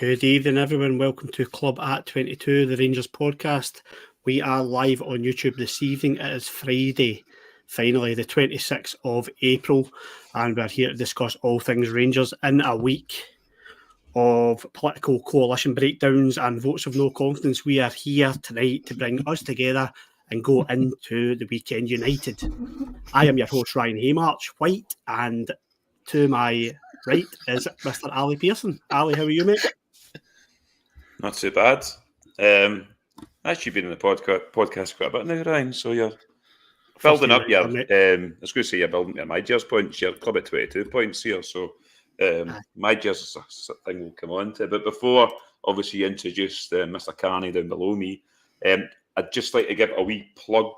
Good evening, everyone. Welcome to Club at 22, the Rangers podcast. We are live on YouTube this evening. It is Friday, finally, the 26th of April, and we're here to discuss all things Rangers in a week of political coalition breakdowns and votes of no confidence. We are here tonight to bring us together and go into the weekend united. I am your host, Ryan Haymarch White, and to my right is Mr. Ali Pearson. Ali, how are you, mate? Not too bad. Actually been in the podcast quite a bit now, Ryan, so you're building up your... I was going to say you're building your my Jers points. You're club at 22 points here, so my Jers is a thing we'll come on to. But before, obviously, you introduced Mr. Carney down below me, I'd just like to give a wee plug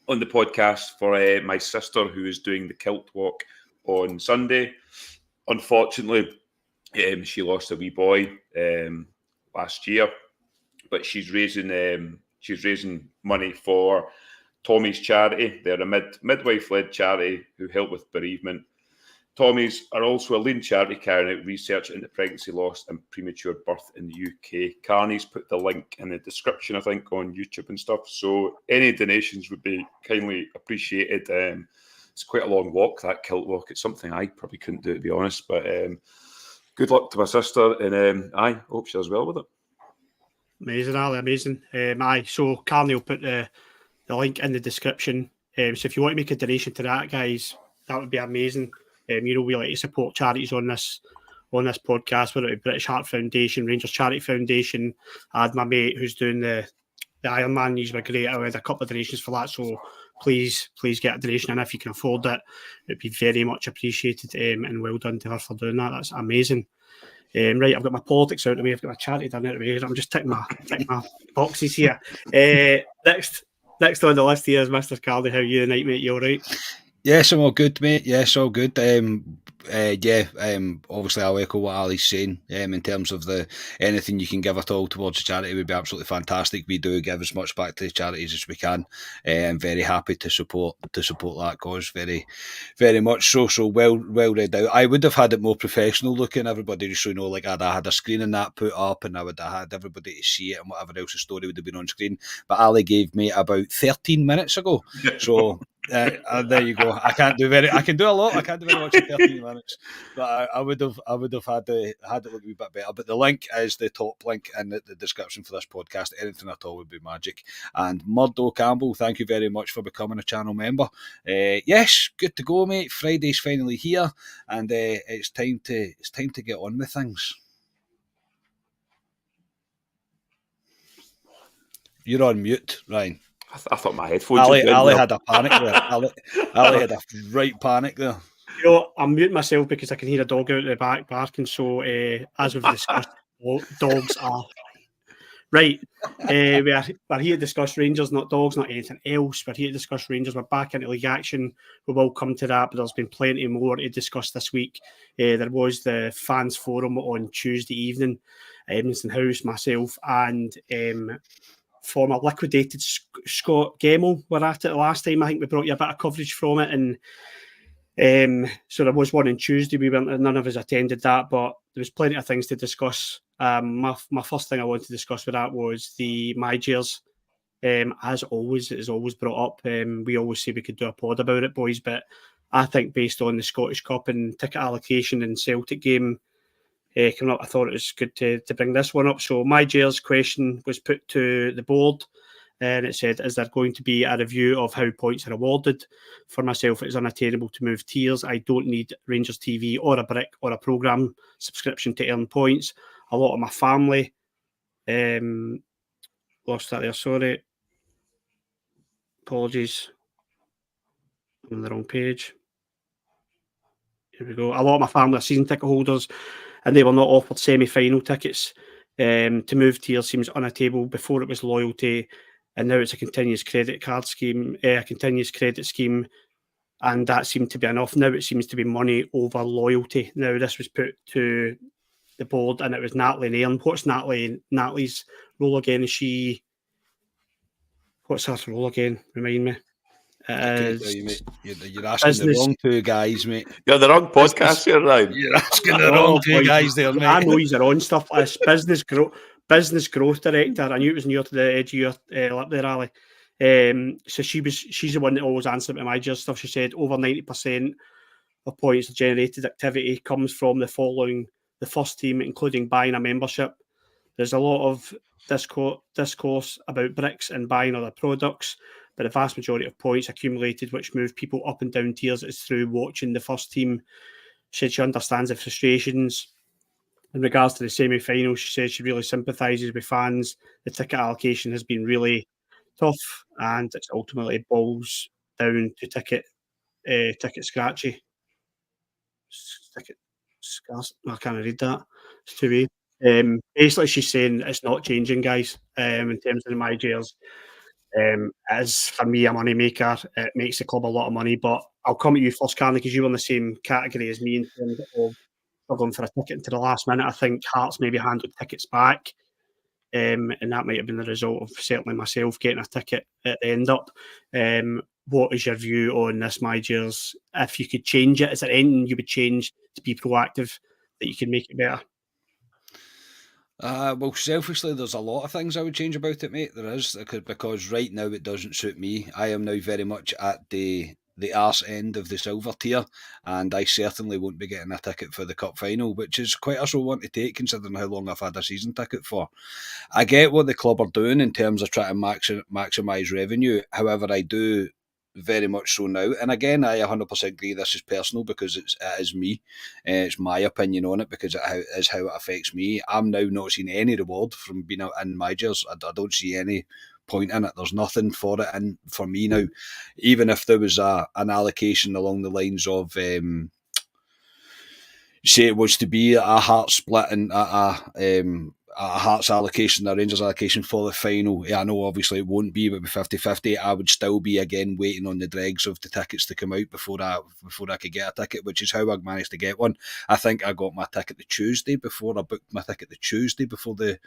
on the podcast for my sister who is doing the kilt walk on Sunday. Unfortunately, she lost a wee boy last year, but she's raising money for Tommy's charity. They're a midwife-led charity who help with bereavement. Tommy's are also a leading charity carrying out research into pregnancy loss and premature birth in the UK. Carney's put the link in the description, I think, on YouTube and stuff. So any donations would be kindly appreciated. It's quite a long walk, that kilt walk. It's something I probably couldn't do, to be honest, but good luck to my sister, and I hope she does well with it. Amazing, Ali, amazing. So Carney will put the link in the description. So if you want to make a donation to that, guys, that would be amazing. We like to support charities on this podcast, whether it be British Heart Foundation, Rangers Charity Foundation. I had my mate who's doing the Ironman. These were great. I had a couple of donations for that, so please get a donation, and if you can afford it, it'd be very much appreciated. And well done to her for doing that. That's amazing. Right, I've got my politics out of the way. I've got my charity done out of the way. I'm just ticking my boxes here. Next on the list here is Mr. Carney. How are you tonight, mate? You all right? Yes, I'm all good, mate. Yes, all good. Obviously I'll echo what Ali's saying. In terms of anything you can give at all towards the charity would be absolutely fantastic. We do give as much back to the charities as we can. I'm very happy to support that cause very, very much so. So well read out. I would have had it more professional looking. Everybody just I had a screen and that put up, and I would have had everybody to see it, and whatever else the story would have been on screen. But Ali gave me about 13 minutes ago. So there you go. I can do a lot. I can't do very much in 13 minutes, but I would have had it look a wee bit better. But the link is the top link in the description for this podcast. Anything at all would be magic. And Murdo Campbell, thank you very much for becoming a channel member. Yes, good to go, mate. Friday's finally here, and it's time to get on with things. You're on mute, Ryan. I thought my headphones. Ali had a panic there. Ali had a right panic there. I'm muting myself because I can hear a dog out the back barking. So as we've discussed, dogs are right. We're here to discuss Rangers, not dogs, not anything else. We're here to discuss Rangers. We're back into league action. We will come to that, but there's been plenty more to discuss this week. There was the fans forum on Tuesday evening, Edmondson House, myself, and former liquidated Scott Gemmell were at it last time. I think we brought you a bit of coverage from it, and so there was one on Tuesday. None of us attended that, but there was plenty of things to discuss. My first thing I wanted to discuss with that was the My Jers. As always, it is always brought up. We always say we could do a pod about it, boys, but I think based on the Scottish Cup and ticket allocation and Celtic game coming up, I thought it was good to bring this one up. So My Jers question was put to the board, and it said, is there going to be a review of how points are awarded? For myself, it's unattainable to move tiers. I don't need Rangers TV or a brick or a programme subscription to earn points. A lot of my family lost that there, sorry. Apologies. I'm on the wrong page. Here we go. A lot of my family are season ticket holders, and they were not offered semi-final tickets. To move tiers seems unattainable. Before it was loyalty, and now it's a continuous credit scheme, and that seemed to be enough. Now it seems to be money over loyalty. Now this was put to the board, and it was Natalie and Aaron. What's Natalie's role again? What's her role again? Remind me. It tell you, is mate. You're asking the wrong two guys, mate. You're the wrong podcast here, Ryan. You're asking the wrong two guys there, mate. I know you're on stuff. It's business growth director. I knew it was near to the edge of your lip there, Ali. So she's the one that always answered to my just stuff. She said over 90% of points generated activity comes from the following the first team, including buying a membership. There's a lot of discourse about bricks and buying other products, but the vast majority of points accumulated which move people up and down tiers is through watching the first team. She said she understands the frustrations. In regards to the semi-final, she says she really sympathises with fans. The ticket allocation has been really tough, and it's ultimately boils down to ticket scratchy. I can't read that. It's too weird. Basically, she's saying it's not changing, guys. In terms of the My Jails, it is for me a money maker. It makes the club a lot of money. But I'll come at you first, Carney, because you were in the same category as me in terms of struggling for a ticket into the last minute. I think Hearts maybe handled tickets back, and that might have been the result of certainly myself getting a ticket at the end up. What is your view on this, My Jails? If you could change it, is there anything you would change to be proactive that you can make it better? Well, selfishly, there's a lot of things I would change about it, mate. There is, because right now it doesn't suit me. I am now very much at the arse end of the silver tier, and I certainly won't be getting a ticket for the cup final, which is quite a slow one to take considering how long I've had a season ticket for. I get what the club are doing in terms of trying to maximise revenue. However, I do very much so now. And again, I 100% agree this is personal because it is me. It's my opinion on it because it is how it affects me. I'm now not seeing any reward from being out in My Jails. I don't see any point in it. There's nothing for it in for me now. Even if there was an allocation along the lines of say it was to be a Hearts split and a Hearts allocation, a Rangers allocation for the final. I know obviously it won't be, but with 50-50, I would still be again waiting on the dregs of the tickets to come out before I could get a ticket, which is how I managed to get one. I think I got my ticket the Tuesday before. I booked my ticket the Tuesday before the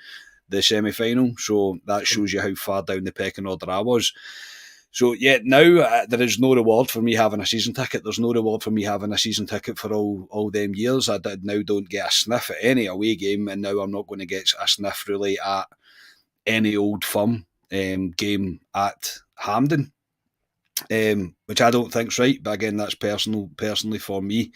semi-final, so that shows you how far down the pecking order I was. So yeah, now there is no reward for me having a season ticket. There's no reward for me having a season ticket for all them years. I now don't get a sniff at any away game, and now I'm not going to get a sniff really at any Old Firm game at Hampden, which I don't think's right. But again, that's personally for me.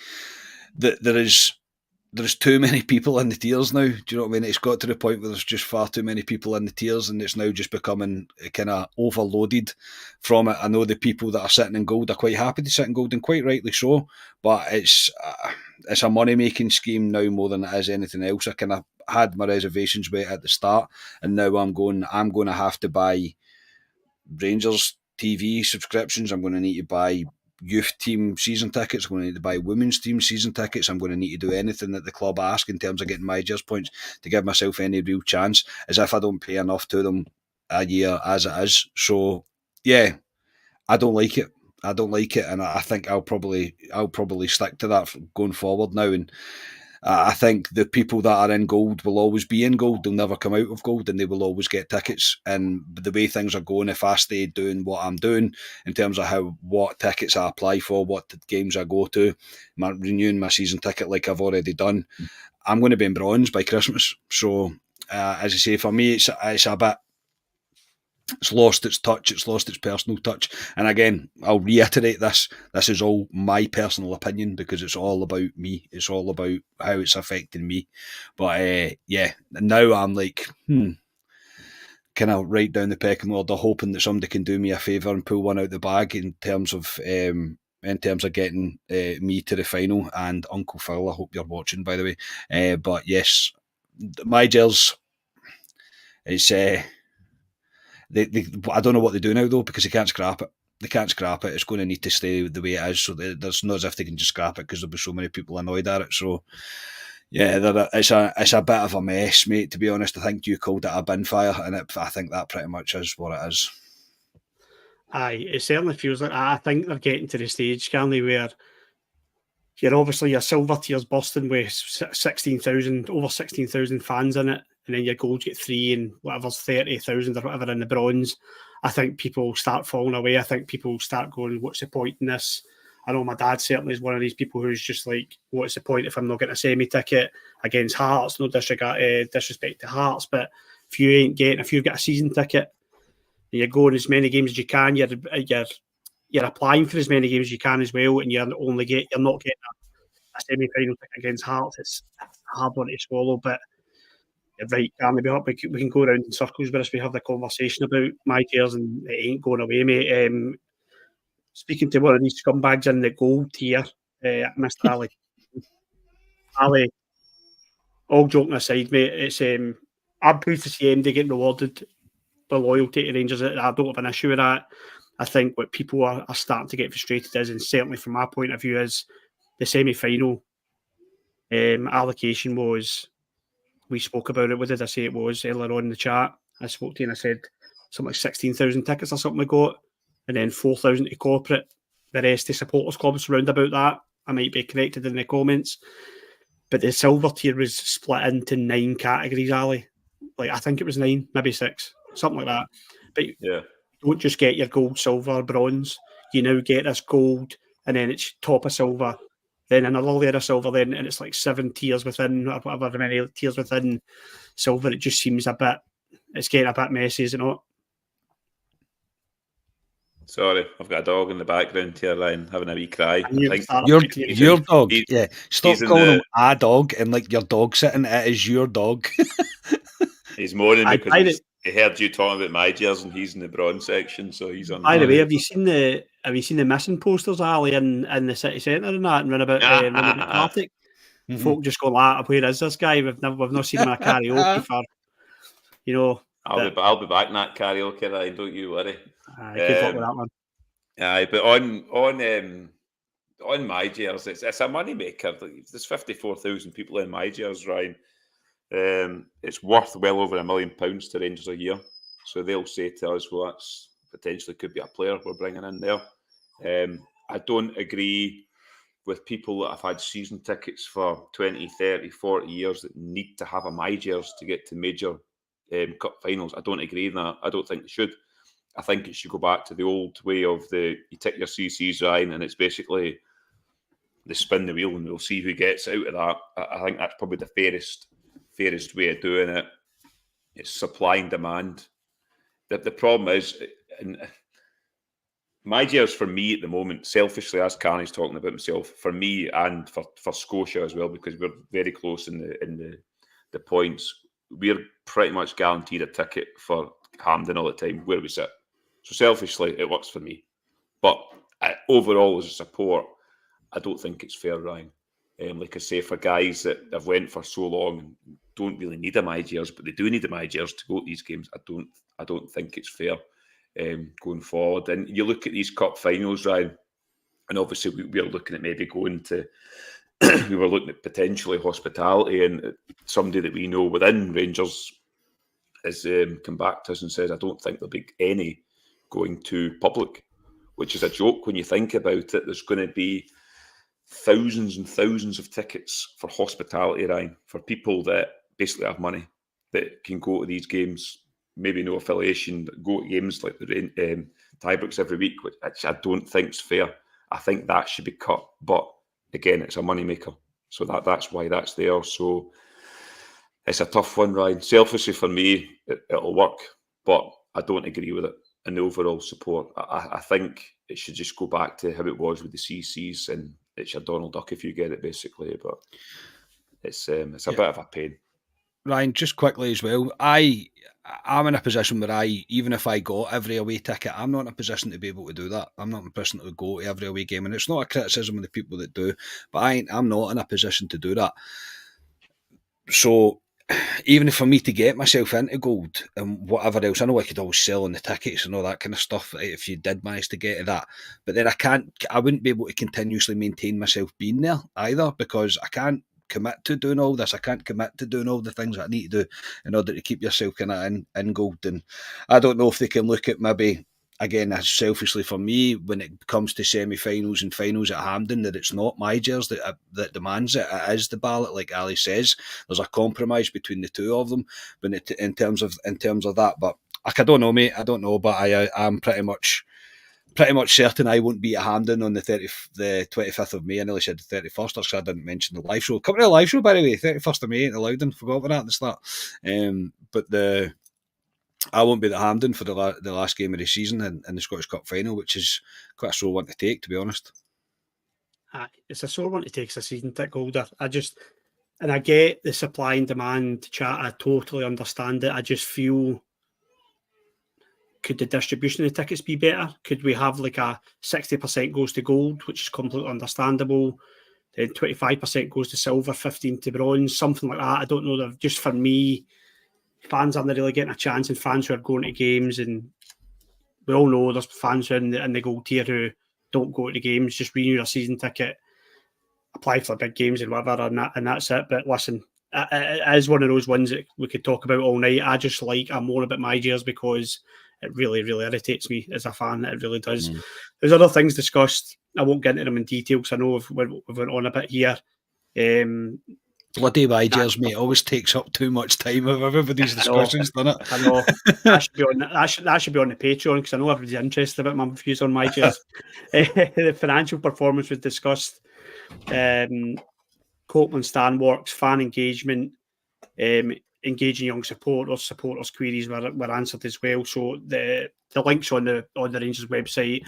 There's too many people in the tiers now. Do you know what I mean? It's got to the point where there's just far too many people in the tiers, and it's now just becoming kind of overloaded from it. I know the people that are sitting in gold are quite happy to sit in gold, and quite rightly so. But it's a money making scheme now more than it is anything else. I kind of had my reservations with it at the start, and now I'm going to have to buy Rangers TV subscriptions. I'm going to need to buy youth team season tickets. I'm going to need to buy women's team season tickets. I'm going to need to do anything that the club ask in terms of getting My Jails points to give myself any real chance, as if I don't pay enough to them a year as it is. So yeah, I don't like it, and I think I'll probably stick to that going forward now. And I think the people that are in gold will always be in gold. They'll never come out of gold, and they will always get tickets. And the way things are going, if I stay doing what I'm doing in terms of what tickets I apply for, what games I go to, renewing my season ticket like I've already done, I'm going to be in bronze by Christmas. So, as I say, for me, it's a bit. It's lost its touch. It's lost its personal touch. And again, I'll reiterate this. This is all my personal opinion because it's all about me. It's all about how it's affecting me. But yeah, now I'm like, kind of right down the pecking order, hoping that somebody can do me a favour and pull one out the bag in terms of getting me to the final. And Uncle Phil, I hope you're watching, by the way. But yes, My Jails, it's I don't know what they do now though, because they can't scrap it. It's going to need to stay the way it is. So there's not as if they can just scrap it because there'll be so many people annoyed at it. So yeah, it's a bit of a mess, mate. To be honest, I think you called it a bin fire, and I think that pretty much is what it is. Aye, it certainly feels like. I think they're getting to the stage, Stanley, where your silver tier's busting with over 16,000 fans in it, and then your golds get 3 and whatever's 30,000 or whatever in the bronze. I think people start falling away. I think people start going, what's the point in this? I know my dad certainly is one of these people who's just like, what's the point if I'm not getting a semi-ticket against Hearts? No disrespect to Hearts, but if you've got a season ticket and you're going as many games as you can, you're applying for as many games as you can as well, and you're not getting a semi-final ticket against Hearts. It's a hard one to swallow, but you're right, Gary, we can go around in circles with us. We have the conversation about my tears, and it ain't going away, mate. Speaking to one of these scumbags in the gold tier, Mr. Ali. Ali, all joking aside, mate, it's I'm pleased to see MD getting rewarded for loyalty to Rangers. I don't have an issue with that. I think what people are starting to get frustrated is, and certainly from my point of view, is the semi-final allocation was, we spoke about it, what did I say it was earlier on in the chat? I spoke to you and I said something like 16,000 tickets or something we got, and then 4,000 to corporate, the rest to supporters clubs, round about that. I might be corrected in the comments. But the silver tier was split into 9 categories, Ali. Like, I think it was 9, maybe 6, something like that. But you don't just get your gold, silver, bronze. You now get this gold, and then it's top of silver, then another layer of silver, then, and it's like 7 tiers within, or whatever many tiers within silver. It just seems it's getting a bit messy, is it not? Sorry, I've got a dog in the background here, Ryan, having a wee cry. Your dog, yeah. Stop calling him a dog, and like your dog sitting, it is your dog. He's moaning because he heard you talking about my jersey, and he's in the bronze section, so he's on. By the way, have you seen the missing posters, Ali, in the city centre and that, and run about Partick? Folk just go, where is this guy? We've not seen him in a karaoke for, I'll be back in that karaoke, Ryan, don't you worry. Good luck with that one. Aye, but on my jersey, it's a money maker. There's 54,000 people in my jersey, Ryan. It's worth well over £1 million to Rangers a year. So they'll say to us, well, that's potentially could be a player we're bringing in there. I don't agree with people that have had season tickets for 20, 30, 40 years that need to have a my jersey to get to major cup finals. I don't agree with that. I don't think they should. I think it should go back to the old way of you tick your CCs, Ryan, and it's basically they spin the wheel and we'll see who gets out of that. I think that's probably the fairest way of doing it. It's supply and demand. The problem is, and my jersey for me at the moment, selfishly, as Carney's talking about himself, for me and for Scotia as well, because we're very close in the points, we're pretty much guaranteed a ticket for Hampden all the time where we sit. So selfishly, it works for me. But overall, as a support, I don't think it's fair, Ryan. Like I say, for guys that have went for so long and don't really need a my jersey, but they do need a my jersey to go to these games, I don't think it's fair going forward. And you look at these cup finals, Ryan, and obviously we are looking at maybe going to we were looking at potentially hospitality, and somebody that we know within Rangers has come back to us and says, I don't think there'll be any going to public, which is a joke when you think about it. There's going to be thousands and thousands of tickets for hospitality, Ryan, for people that basically have money that can go to these games, maybe no affiliation, go to games like the Tybrooks every week, which I don't think is fair. I think that should be cut. But again, it's a moneymaker. So that's why that's there. So it's a tough one, Ryan. Selfishly for me, it'll work, but I don't agree with it in the overall support. I think it should just go back to how it was with the CCs, and it's your Donald Duck if you get it, basically. But it's a bit of a pain. Ryan, just quickly as well, I'm in a position where even if I got every away ticket, I'm not in a position to be able to do that. I'm not in a position to go to every away game, and it's not a criticism of the people that do, but I'm not in a position to do that. So even for me to get myself into gold and whatever else, I know I could always sell on the tickets and all that kind of stuff if you did manage to get to that, but then I wouldn't be able to continuously maintain myself being there either, because I can't commit to doing all this. I can't commit to doing all the things that I need to do in order to keep yourself kind of in gold. And I don't know if they can look at maybe, again, as selfishly for me, when it comes to semi-finals and finals at Hampden, that it's not my jersey that demands it. It is the ballot, like Ali says. There's a compromise between the two of them, but in terms of that. But I don't know, mate. I don't know, but I'm pretty much certain I won't be at Hampden on the 25th of May. I nearly said the 31st, so I didn't mention the live show. Coming to the live show, by the way, 31st of May at the Loudon. Forgot about that at the start. But I won't be at Hampden for the last game of the season in the Scottish Cup final, which is quite a sore one to take, to be honest. It's a sore one to take as a season ticket holder. I get the supply and demand chat. I totally understand it. I just feel, could the distribution of the tickets be better? Could we have like a 60% goes to gold, which is completely understandable? Then 25% goes to silver, 15% to bronze, something like that. I don't know. Just for me, fans aren't really getting a chance, and fans who are going to games, and we all know there's fans in the gold tier who don't go to the games, just renew their season ticket, apply for big games and whatever, and that's it. But listen, it is one of those ones that we could talk about all night. I'm more about my Gears because it really, really irritates me as a fan. It really does. There's other things discussed. I won't get into them in detail because I know we've went on a bit here. Bloody Gears, mate, always takes up too much time of everybody's discussions, doesn't it? I know. That should be on the Patreon because I know everybody's interested about my views on my Gears. The financial performance was discussed. Copeland Stanworks, fan engagement, engaging young supporters queries were answered as well. So the links on the Rangers website.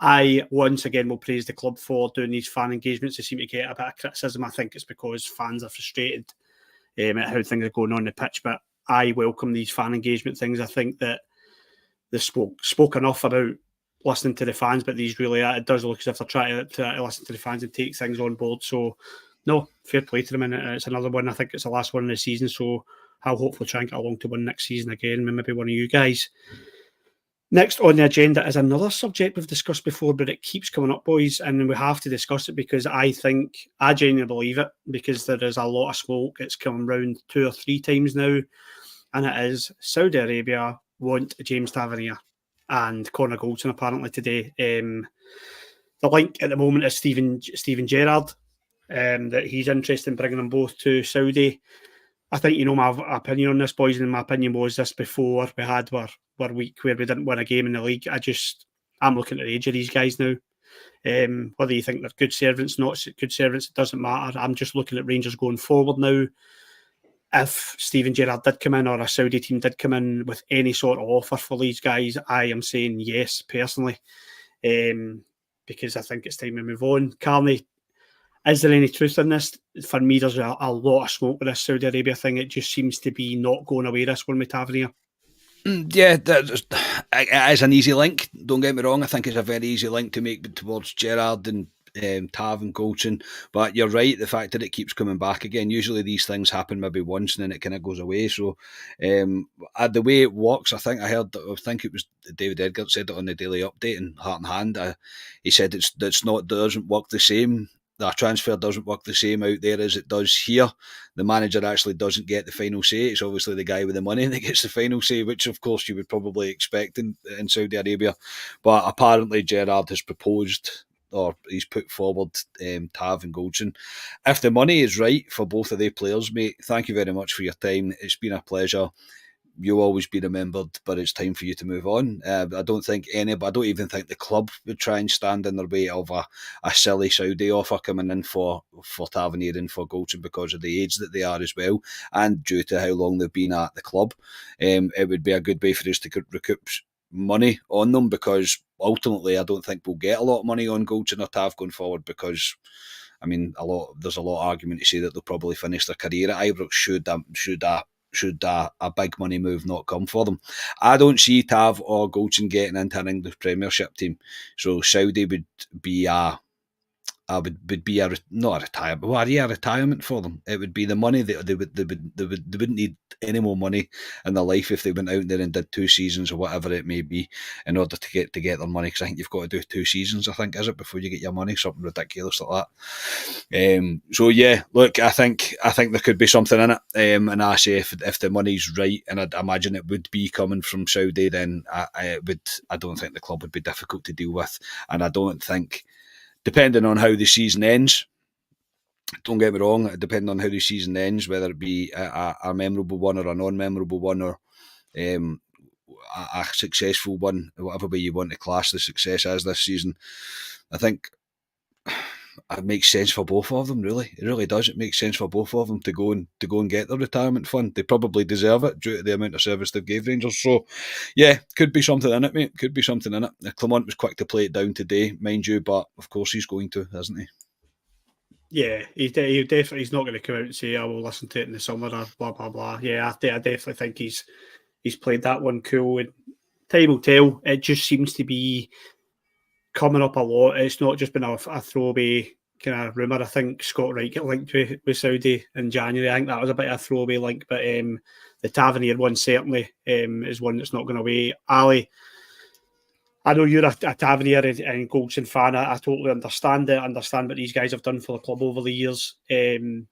I once again will praise the club for doing these fan engagements. They seem to get a bit of criticism. I think it's because fans are frustrated at how things are going on the pitch, but I welcome these fan engagement things. I think that they spoke enough about listening to the fans, but these really it does look as if they're trying to listen to the fans and take things on board. So no, fair play to them, and it's another one. I think it's the last one in the season, so I'll hopefully try and get along to one next season again, maybe one of you guys. Next on the agenda is another subject we've discussed before, but it keeps coming up, boys, and we have to discuss it because I genuinely believe it, because there is a lot of smoke. It's come round 2 or 3 times now, and it is Saudi Arabia want James Tavernier and Connor Goldson apparently today. The link at the moment is Steven Gerrard, that he's interested in bringing them both to Saudi. I think you know my opinion on this, boys, and my opinion was this before we had our week where we didn't win a game in the league. I'm looking at the age of these guys now. Whether you think they're good servants, not good servants, it doesn't matter. I'm just looking at Rangers going forward now. If Steven Gerrard did come in or a Saudi team did come in with any sort of offer for these guys, I am saying yes, personally, because I think it's time to move on. Carney, is there any truth in this? For me, there's a lot of smoke with this Saudi Arabia thing. It just seems to be not going away, this one with Tavernier. Yeah, it is an easy link. Don't get me wrong. I think it's a very easy link to make towards Gerrard and Tav and Goldson. But you're right, the fact that it keeps coming back again. Usually these things happen maybe once and then it kind of goes away. So the way it works, I think it was David Edgar said it on the Daily Update in Heart and Hand. He said it doesn't work the same. Our transfer doesn't work the same out there as it does here. The manager actually doesn't get the final say. It's obviously the guy with the money that gets the final say, which of course you would probably expect in Saudi Arabia. But apparently Gerrard has proposed, or he's put forward Tav and Goldson. If the money is right for both of their players, mate, thank you very much for your time. It's been a pleasure. You'll always be remembered, but it's time for you to move on. I don't even think the club would try and stand in their way of a silly Saudi offer coming in for Tavernier and for Goldson because of the age that they are as well, and due to how long they've been at the club. It would be a good way for us to recoup money on them, because ultimately I don't think we'll get a lot of money on Goldson or Tav going forward, because there's a lot of argument to say that they'll probably finish their career at Ibrox should a big money move not come for them. I don't see Tav or Goldson getting into an English Premiership team, so Saudi would be a retirement for them. It would be the money that they wouldn't need any more money in their life if they went out there and did 2 seasons or whatever it may be in order to get their money. Because I think you've got to do 2 seasons, I think, is it, before you get your money, something ridiculous like that. So yeah, look, I think there could be something in it. And I say if the money's right, and I'd imagine it would be coming from Saudi, then I don't think the club would be difficult to deal with, and I don't think, depending on how the season ends, don't get me wrong, depending on how the season ends, whether it be a memorable one or a non-memorable one, or a successful one, whatever way you want to class the success as this season. I think it makes sense for both of them, really. It really does. It makes sense for both of them to go and get their retirement fund. They probably deserve it due to the amount of service they've gave Rangers. So, yeah, could be something in it, mate. Could be something in it. Clement was quick to play it down today, mind you, but of course he's going to, isn't he? Yeah, he definitely, he's not going to come out and say, "I will listen to it in the summer," or blah blah blah. Yeah, I definitely think he's played that one cool, and time will tell. It just seems to be coming up a lot. It's not just been a throwaway kind of rumour. I think Scott Wright got linked with Saudi in January. I think that was a bit of a throwaway link, but the Tavernier one certainly is one that's not going away. Ali, I know you're a Tavernier and Goldson fan. I totally understand it. I understand what these guys have done for the club over the years. You're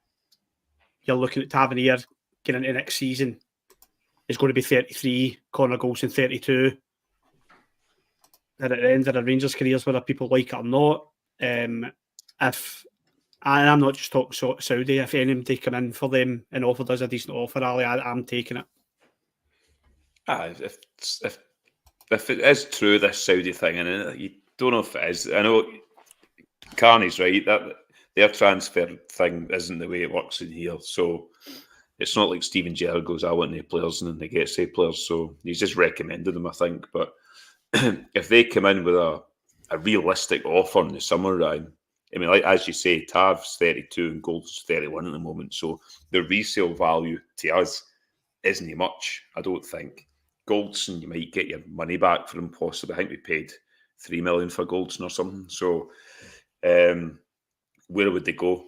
looking at Tavernier getting into next season. Is going to be 33, Connor Goldson 32. And at the end of the Rangers' careers, whether people like it or not, if I'm not just talking Saudi, if anybody come in for them and offered us a decent offer, Ali, I'm taking it. If it is true, this Saudi thing, and you don't know if it is, I know Carney's right, that their transfer thing isn't the way it works in here. So it's not like Steven Gerrard goes, "I want 8 players," and then they get 8 players. So he's just recommended them, I think. But if they come in with a realistic offer in the summer, Ryan, I mean, like as you say, Tav's 32 and Gold's 31 at the moment. So the resale value to us isn't much, I don't think. Goldson, you might get your money back for him, possibly. I think we paid $3 million for Goldson or something. So where would they go?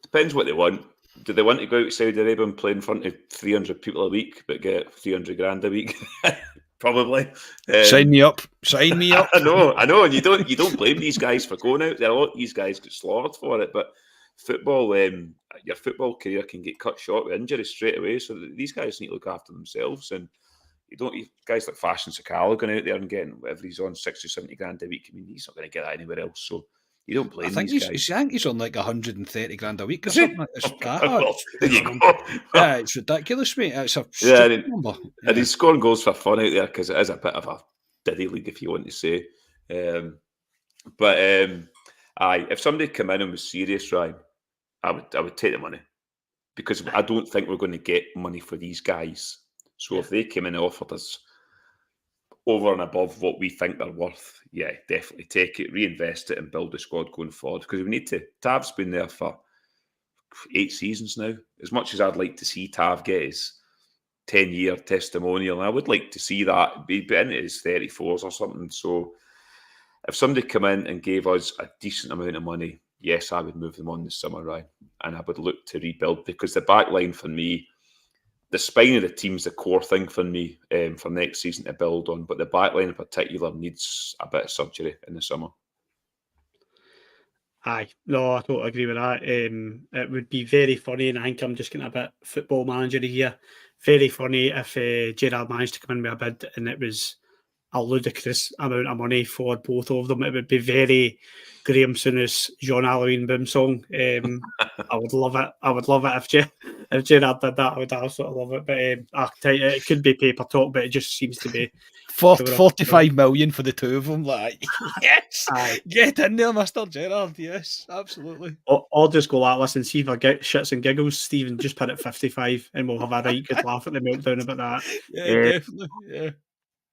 Depends what they want. Do they want to go out to Saudi Arabia and play in front of 300 people a week but get 300 grand a week? Probably. Sign me up. Sign me up. I know. And you don't blame these guys for going out there. A lot of these guys get slaughtered for it, but football, your football career can get cut short with injury straight away. So these guys need to look after themselves. And guys like Fashion Sakala going out there and getting whatever he's on, 60, 70 grand a week. I mean, he's not going to get that anywhere else. So you don't blame these guys. I think he's on like 130 grand a week or something. Well, there you go. Yeah, it's ridiculous, mate. It's a stupid number. And he's scoring goals for fun out there because it is a bit of a diddy league, if you want to say. If somebody came in and was serious, Ryan, I would take the money because I don't think we're going to get money for these guys. So if they came in and offered us over and above what we think they're worth, yeah, definitely take it, reinvest it and build the squad going forward because we need to. Tav's been there for 8 seasons now. As much as I'd like to see Tav get his 10-year testimonial, I would like to see that be into his 34s or something. So if somebody come in and gave us a decent amount of money, yes, I would move them on this summer, Ryan, and I would look to rebuild because the back line for me, the spine of the team's the core thing for me for next season to build on, but the back line in particular needs a bit of surgery in the summer. Aye, no, I totally agree with that. It would be very funny, and I think I'm just getting a bit football manager here. Very funny if Gerrard managed to come in with a bid and it was a ludicrous amount of money for both of them. It would be very Graham Souness, John Halloween Boom song. I would love it. I would love it if Gerrard did that. I would absolutely love it. But it could be paper talk, but it just seems to be 45 million for the two of them. Like, yes, get in there, Mr. Gerrard. Yes, absolutely. I'll just go like, listen, see if I get shits and giggles, Stephen, just put it 55 and we'll have a right good laugh at the meltdown about that. Yeah, definitely. Yeah.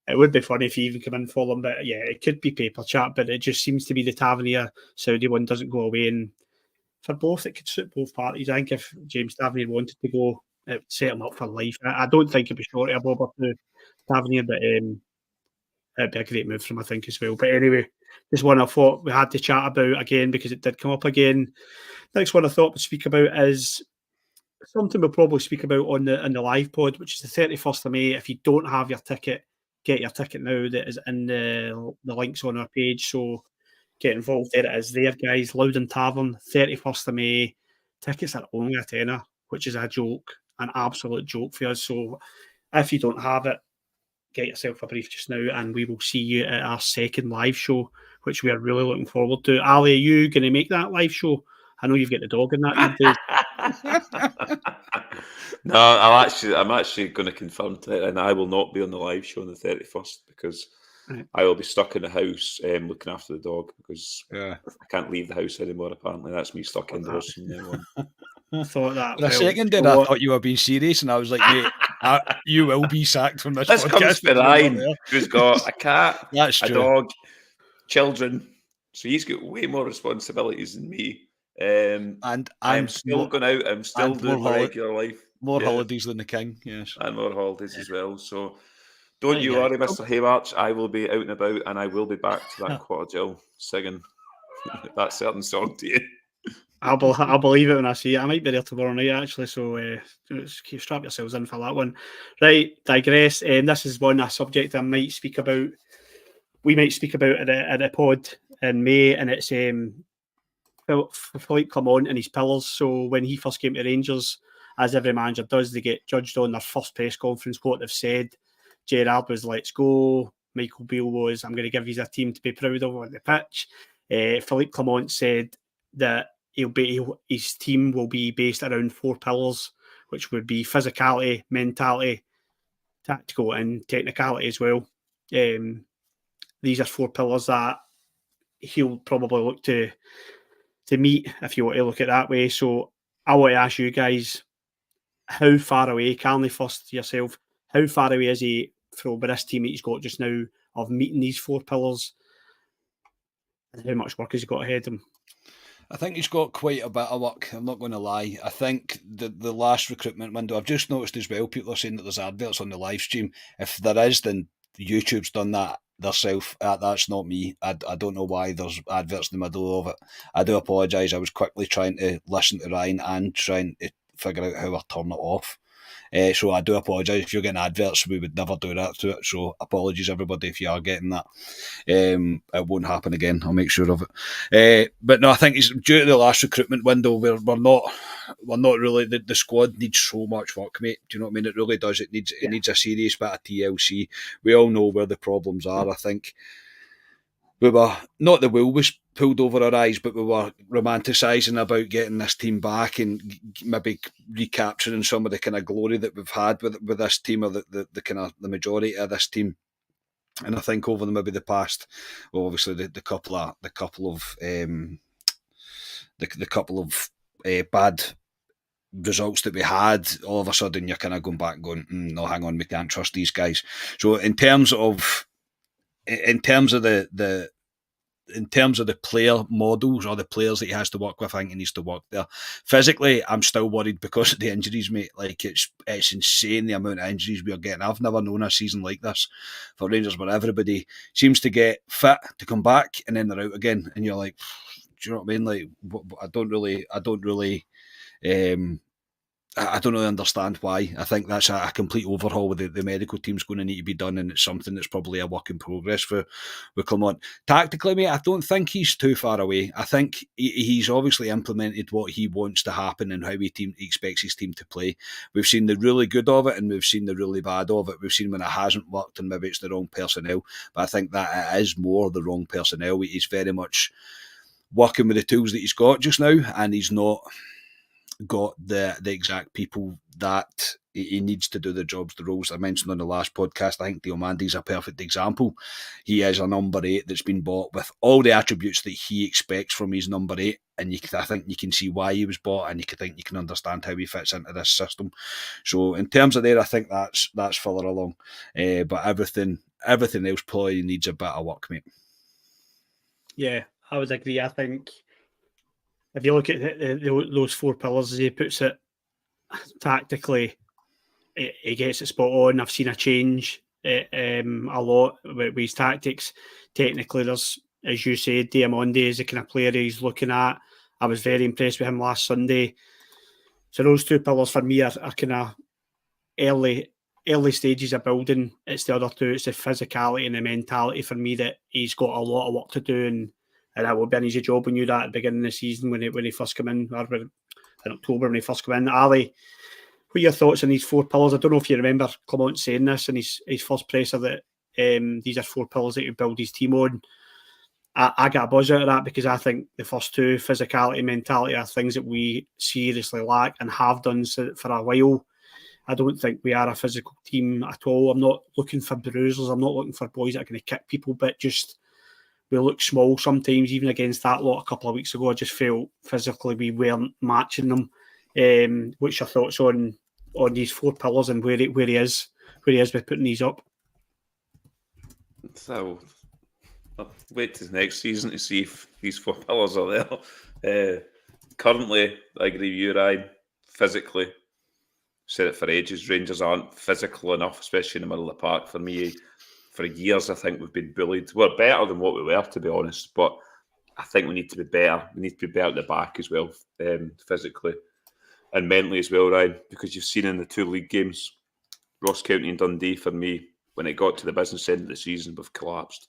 It would be funny if you even come in for them, but yeah, it could be paper chat, but it just seems to be the Tavernier Saudi one doesn't go away, and for both, it could suit both parties. I think if James Tavernier wanted to go, it would set him up for life. I don't think it'd be short of a bobber to Tavernier, but it'd be a great move for him, I think, as well. But anyway, this one I thought we had to chat about again because it did come up again. Next one I thought we'd speak about is something we'll probably speak about on the live pod, which is the 31st of May. If you don't have your ticket, get your ticket now. That is in the links on our page. So get involved. There it is there, guys. Loudon Tavern, 31st of May. Tickets are only a tenner, which is a joke, an absolute joke for us. So if you don't have it, get yourself a brief just now and we will see you at our second live show, which we are really looking forward to. Ali, are you going to make that live show I know you've got the dog in that these days. No, I'm actually going to confirm it, and I will not be on the live show on the 31st because I will be stuck in the house looking after the dog because I can't leave the house anymore. Apparently, that's me stuck indoors from now on. I thought that. For a second there, I thought you were being serious, and I was like, mate, you will be sacked from this This podcast. comes to Ryan, who's got a cat, a dog, children. So he's got way more responsibilities than me. And I'm still going out. I'm still doing my regular life. More holidays than the king, yes. And more holidays as well. So don't you worry, Mr. Haymarch. I will be out and about, and I will be back to that Quarter Jill singing that certain song to you. I'll believe it when I see it. I might be there tomorrow night, actually, so strap yourselves in for that one. Right, digress. This is a subject I might speak about. We might speak about at a pod in May, and it's Philippe Clement and his pillars. So when he first came to Rangers, as every manager does, they get judged on their first press conference, what they've said. Gerrard was, let's go. Michael Beale was, I'm going to give you a team to be proud of on the pitch. Philippe Clement said that his team will be based around 4 pillars, which would be physicality, mentality, tactical, and technicality as well. These are 4 pillars that he'll probably look to meet, if you want to look at it that way. So I want to ask you guys, how far away, Carney first yourself, how far away is he from this team that he's got just now of meeting these 4 pillars? And how much work has he got ahead of him? I think he's got quite a bit of work, I'm not going to lie. I think the last recruitment window, I've just noticed as well, people are saying that there's adverts on the live stream. If there is, then YouTube's done that themselves. That's not me. I don't know why there's adverts in the middle of it. I do apologise. I was quickly trying to listen to Ryan and trying to figure out how I turn it off. So I do apologise if you're getting adverts. We would never do that to it. So apologies everybody if you are getting that. It won't happen again. I'll make sure of it. But no, I think it's due to the last recruitment window where we're not really the squad needs so much work, mate. Do you know what I mean? It really does. It needs a serious bit of TLC. We all know where the problems are. I think we were not the wool was pulled over our eyes, but we were romanticising about getting this team back and maybe recapturing some of the kind of glory that we've had with this team, or the kind of the majority of this team. And I think over maybe the past, well, obviously the couple of bad results that we had, all of a sudden you're kind of going back and going, no, hang on, we can't trust these guys. So in terms of the player models or the players that he has to work with, I think he needs to work there. Physically, I'm still worried because of the injuries, mate. Like it's insane the amount of injuries we are getting. I've never known a season like this for Rangers where everybody seems to get fit to come back and then they're out again, and you're like, do you know what I mean? Like I don't really understand why. I think that's a complete overhaul with the medical team's going to need to be done, and it's something that's probably a work in progress for Clement. Tactically, mate, I don't think he's too far away. I think he's obviously implemented what he wants to happen and how he expects his team to play. We've seen the really good of it and we've seen the really bad of it. We've seen when it hasn't worked and maybe it's the wrong personnel, but I think that it is more the wrong personnel. He's very much working with the tools that he's got just now, and he's not got the exact people that he needs to do the jobs, the roles I mentioned on the last podcast. I think Diomandi's a perfect example. He is a number 8 that's been bought with all the attributes that he expects from his number 8, and I think you can see why he was bought, and you can understand how he fits into this system. So in terms of there, I think that's further along. But everything else probably needs a bit of work, mate. Yeah, I would agree. I think if you look at those 4 pillars, as he puts it, tactically, he gets it spot on. I've seen a change a lot with his tactics. Technically, there's, as you said, Diamandi is the kind of player he's looking at. I was very impressed with him last Sunday. So those 2 pillars for me are kind of early stages of building. It's the other 2. It's the physicality and the mentality for me that he's got a lot of work to do, and that will be an easy job. We knew that at the beginning of the season when he first came in, or in October when he first came in. Ali, what are your thoughts on these 4 pillars? I don't know if you remember Clement saying this in his first presser that these are 4 pillars that you build his team on. I get a buzz out of that because I think the first two, physicality, mentality, are things that we seriously lack and have done for a while. I don't think we are a physical team at all. I'm not looking for bruisers. I'm not looking for boys that are going to kick people, but just we look small sometimes, even against that lot a couple of weeks ago. I just felt physically we weren't matching them. What's your thoughts on these four pillars and where he is with putting these up? So I'll wait till next season to see if these four pillars are there. Currently, I agree with you, Ryan. Physically, said it for ages, Rangers aren't physical enough, especially in the middle of the park. For me, for years, I think we've been bullied. We're better than what we were, to be honest, but I think we need to be better. We need to be better at the back as well, physically and mentally as well, Ryan, because you've seen in the two league games, Ross County and Dundee, for me, when it got to the business end of the season, we've collapsed.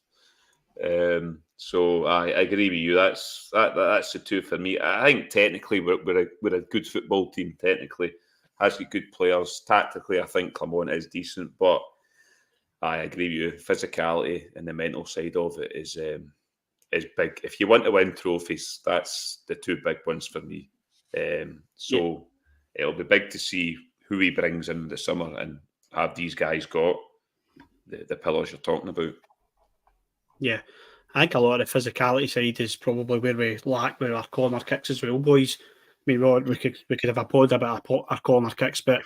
So I agree with you. That's the two for me. I think technically we're a good football team. Technically, has got good players. Tactically, I think Clermont is decent, but I agree with you. Physicality and the mental side of it is big. If you want to win trophies, that's the two big ones for me. So it'll be big to see who he brings in the summer and have these guys got the pillars you're talking about. Yeah, I think a lot of the physicality side is probably where we lack with our corner kicks as well, boys. I mean, we could have a pod about our corner kicks, but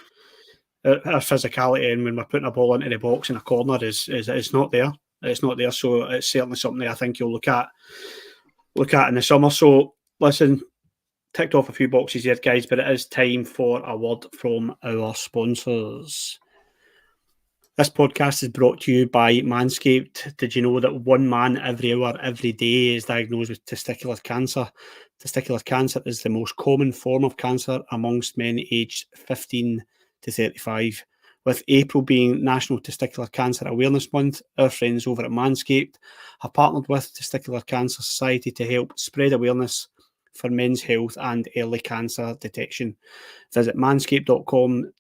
our physicality and when we're putting a ball into the box in a corner is not there. It's not there, so it's certainly something that I think you'll look at in the summer. So listen, ticked off a few boxes here, guys, but it is time for a word from our sponsors. This podcast is brought to you by Manscaped. Did you know that 1 man every hour, every day is diagnosed with testicular cancer? Testicular cancer is the most common form of cancer amongst men aged 15 to 35. With April being National Testicular Cancer Awareness Month, our friends over at Manscaped have partnered with Testicular Cancer Society to help spread awareness for men's health and early cancer detection. Visit manscaped.com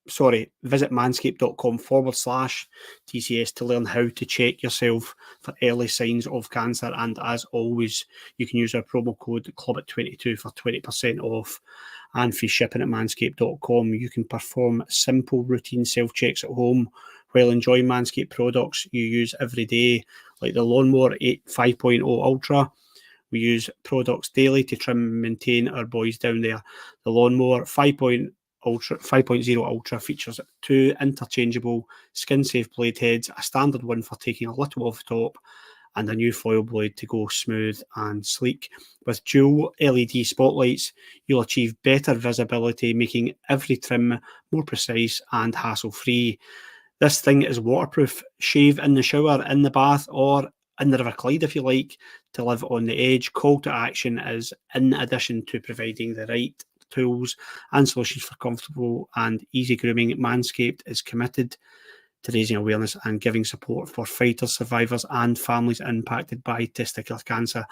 visit manscaped.com/TCS to learn how to check yourself for early signs of cancer. And as always, you can use our promo code CLUB22 for 20% off and free shipping at manscaped.com. You can perform simple routine self-checks at home while enjoying Manscaped products you use every day, like the Lawnmower 5.0 Ultra. We use products daily to trim and maintain our boys down there. The Lawnmower 5.0 Ultra features 2 interchangeable skin-safe blade heads, a standard one for taking a little off the top, and a new foil blade to go smooth and sleek. With dual LED spotlights, you'll achieve better visibility, making every trim more precise and hassle-free. This thing is waterproof. Shave in the shower, in the bath, or in the River Clyde if you like, to live on the edge. Call to action is, in addition to providing the right tools and solutions for comfortable and easy grooming, Manscaped is committed to raising awareness and giving support for fighters, survivors and families impacted by testicular cancer.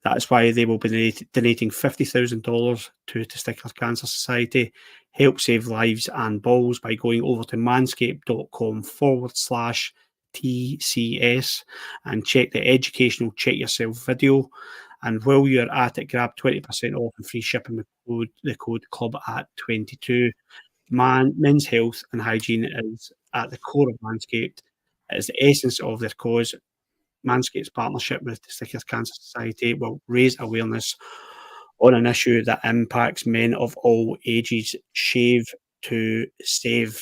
That is why they will be donating $50,000 to Testicular Cancer Society. Help save lives and balls by going over to manscaped.com/TCS and check the educational Check Yourself video. And while you're at it, grab 20% off and free shipping with the code CLUB at 22. Men's health and hygiene is at the core of Manscaped. It is the essence of their cause. Manscaped's partnership with the Testicular Cancer Society will raise awareness on an issue that impacts men of all ages. Shave to save.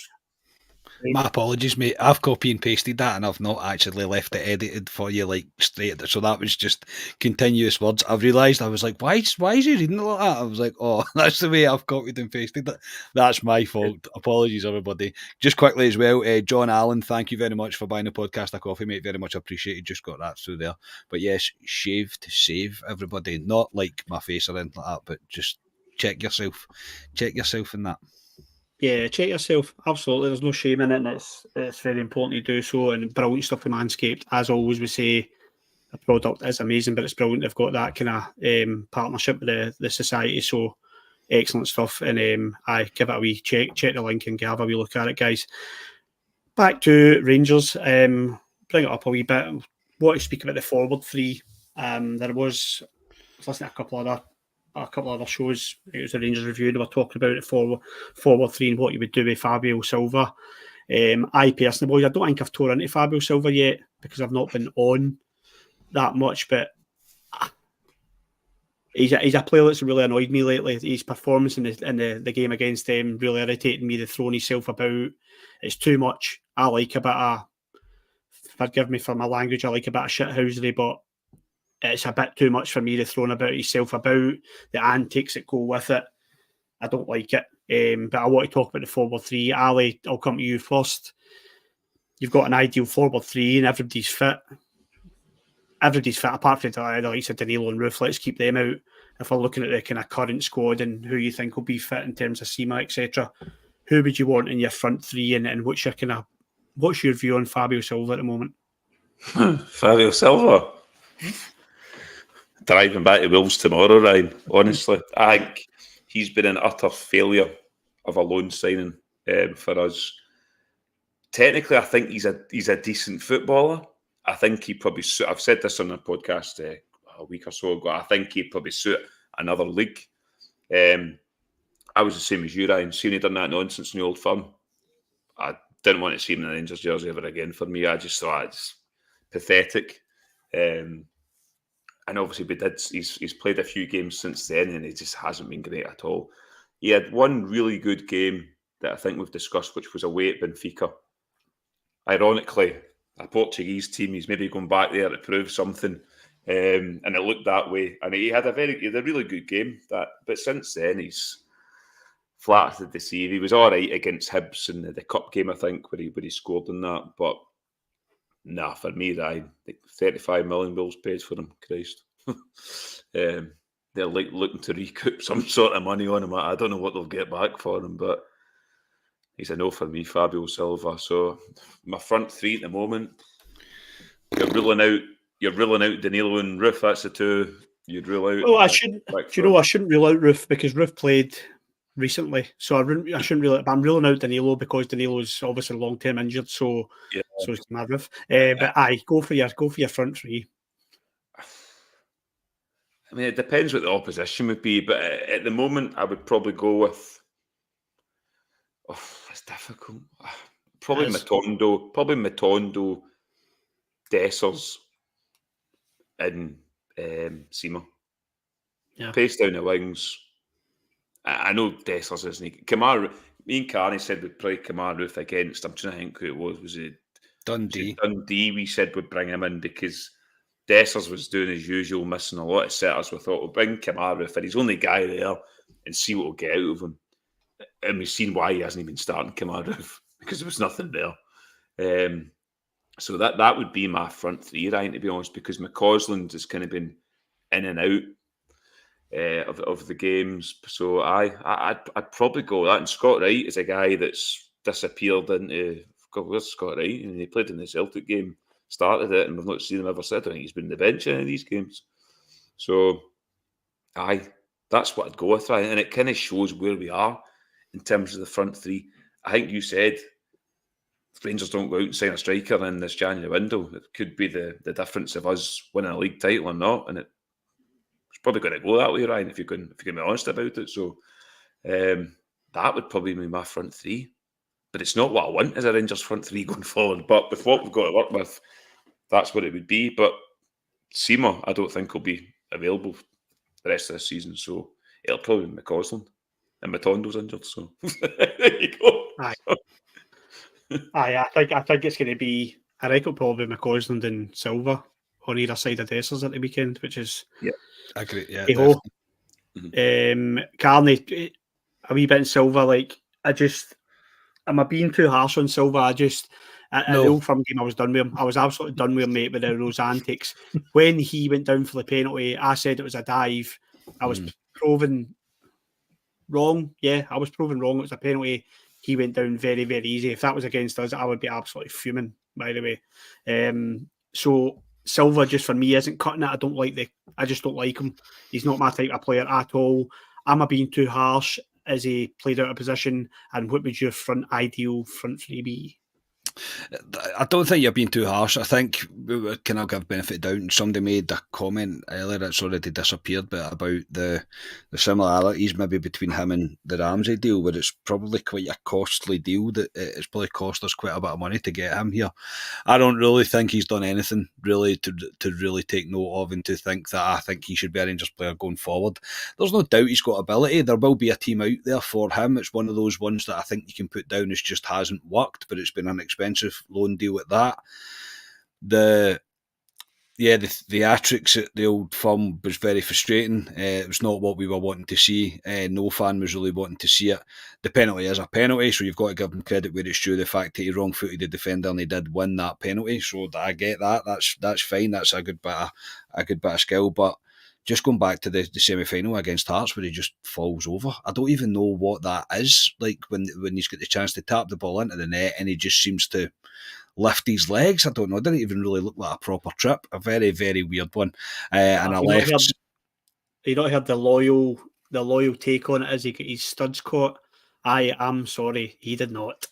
My apologies, mate. I've copy and pasted that and I've not actually left it edited for you, like straight. So that was just continuous words. I've realised I was like, why is he reading it like that? I was like, oh, that's the way I've copied and pasted it. That's my fault. Apologies, everybody. Just quickly as well, John Allen, thank you very much for buying the podcast a coffee, mate. Very much appreciated. Just got that through there. But yes, shave to save, everybody. Not like my face or anything like that, but just check yourself. Check yourself in that. Yeah, check yourself. Absolutely. There's no shame in it, and it's very important to do so. And brilliant stuff with Manscaped. As always, we say the product is amazing, but it's brilliant. They've got that kind of partnership with the society. So excellent stuff. And I give it a wee check the link and have a wee look at it, guys. Back to Rangers. Bring it up a wee bit. want to speak about the forward three. There was, I was listening to a couple other shows. It was a Rangers review. They were talking about it forward three and what you would do with Fabio Silva. I personally, boys, I don't think I've tore into Fabio Silva yet because I've not been on that much, but he's a player that's really annoyed me lately. His performance in the game against them really irritated me. The throwing himself about, it's too much. I like a bit of, forgive me for my language, I like a bit of shithousery, but it's a bit too much for me, the throwing about himself about, the antics that go with it. I don't like it. But I want to talk about the forward three. Ali, I'll come to you first. You've got an ideal forward three and everybody's fit. Everybody's fit, apart from the likes of Danilo and Roof. Let's keep them out. If we're looking at the kind of current squad and who you think will be fit in terms of SEMA, etc., who would you want in your front three, and what's your view on Fabio Silva at the moment? Fabio Silva? Driving back to Wolves tomorrow, Ryan. Honestly, I think he's been an utter failure of a loan signing for us. Technically, I think he's a decent footballer. I think he probably suit. I've said this on a podcast a week or so ago. I think he'd probably suit another league. I was the same as you, Ryan. Seeing he done that nonsense in the Old Firm, I didn't want to see him in the Rangers jersey ever again. For me, I just thought it's pathetic. And obviously, he's played a few games since then, and he just hasn't been great at all. He had one really good game that I think we've discussed, which was away at Benfica. Ironically, a Portuguese team, he's maybe going back there to prove something, and it looked that way. And he had a really good game. But since then, he's flattered to deceive. He was all right against Hibs in the cup game, I think, where he scored in that. But nah, for me, I think 35 million bills paid for him. Christ, they're like looking to recoup some sort of money on him. I don't know what they'll get back for him, but he's a no for me, Fabio Silva. So my front three at the moment, you're ruling out Danilo and Roof. That's the two you'd rule out. Well, I shouldn't rule out Roof because Roof played recently, so I shouldn't rule it. But I'm ruling out Danilo because Danilo's obviously long term injured, so is my Roof. But go for your front three. I mean, it depends what the opposition would be, but at the moment, I would probably go with. Oh, it's difficult. Probably Matondo, Dessers, and Sima. Yeah. Pace down the wings. I know Dessers isn't. Kamara. Me and Carney said we'd play Kamara Roof against. I'm trying to think who it was. Was it Dundee? Dundee. We said we'd bring him in because Dessers was doing his usual, missing a lot of setters. We thought we'll bring Kamara Roof, and he's only guy there, and see what we'll get out of him. And we've seen why he hasn't even started Kamara Roof because there was nothing there. So that would be my front three, Ryan, to be honest, because McCausland has kind of been in and out of the games. So I'd probably go that. And Scott Wright is a guy that's disappeared into. God, where's Scott Wright? And he played in the Celtic game, started it, and we've not seen him ever since. I think he's been on the bench in any of these games. So that's what I'd go with, Ryan. And it kind of shows where we are in terms of the front three. I think you said Rangers don't go out and sign a striker in this January window. It could be the difference of us winning a league title or not, and it's probably going to go that way, Ryan, if you can be honest about it. So that would probably be my front three. But it's not what I want as a Rangers front three going forward. But with what we've got to work with, that's what it would be. But Seymour, I don't think will be available the rest of the season. So it'll probably be McCausland. And Matondo's injured, so there you go. I think it's going to be. I think it'll probably be McCausland and Silva on either side of Dessers at the weekend, which is I agree. Yeah, Carney, a wee bit in Silva. Like am I being too harsh on Silva? At the Old Firm game, I was done with him. I was absolutely done with him, mate, with those antics. When he went down for the penalty, I said it was a dive. I was proven wrong. Yeah, I was proven wrong. It was a penalty. He went down very, very easy. If that was against us, I would be absolutely fuming, by the way. So Silva, just for me, isn't cutting it. I just don't like him. He's not my type of player at all. Am I being too harsh? Is he played out of position? And what would your ideal front three be? I don't think you're being too harsh. I think we can all give benefit of doubt. Somebody made a comment earlier that's already disappeared, but about the similarities maybe between him and the Ramsey deal, where it's probably quite a costly deal. That it's probably cost us quite a bit of money to get him here. I don't really think he's done anything really to really take note of and to think that I think he should be a Rangers player going forward. There's no doubt he's got ability. There will be a team out there for him. It's one of those ones that I think you can put down as just hasn't worked, but it's been an expensive loan deal at that. The theatrics at the Old Firm was very frustrating. It was not what we were wanting to see. No fan was really wanting to see it. The penalty is a penalty, so you've got to give him credit where it's due. The fact that he wrong-footed the defender and he did win that penalty, so I get that. That's fine. That's a good bit of skill. But just going back to the semi-final against Hearts where he just falls over, I don't even know what that is. Like when he's got the chance to tap the ball into the net and he just seems to lift his legs. I don't know. It didn't even really look like a proper trip. A very, very weird one. And I left. You not heard the loyal take on it as he got his studs caught. I am sorry, he did not.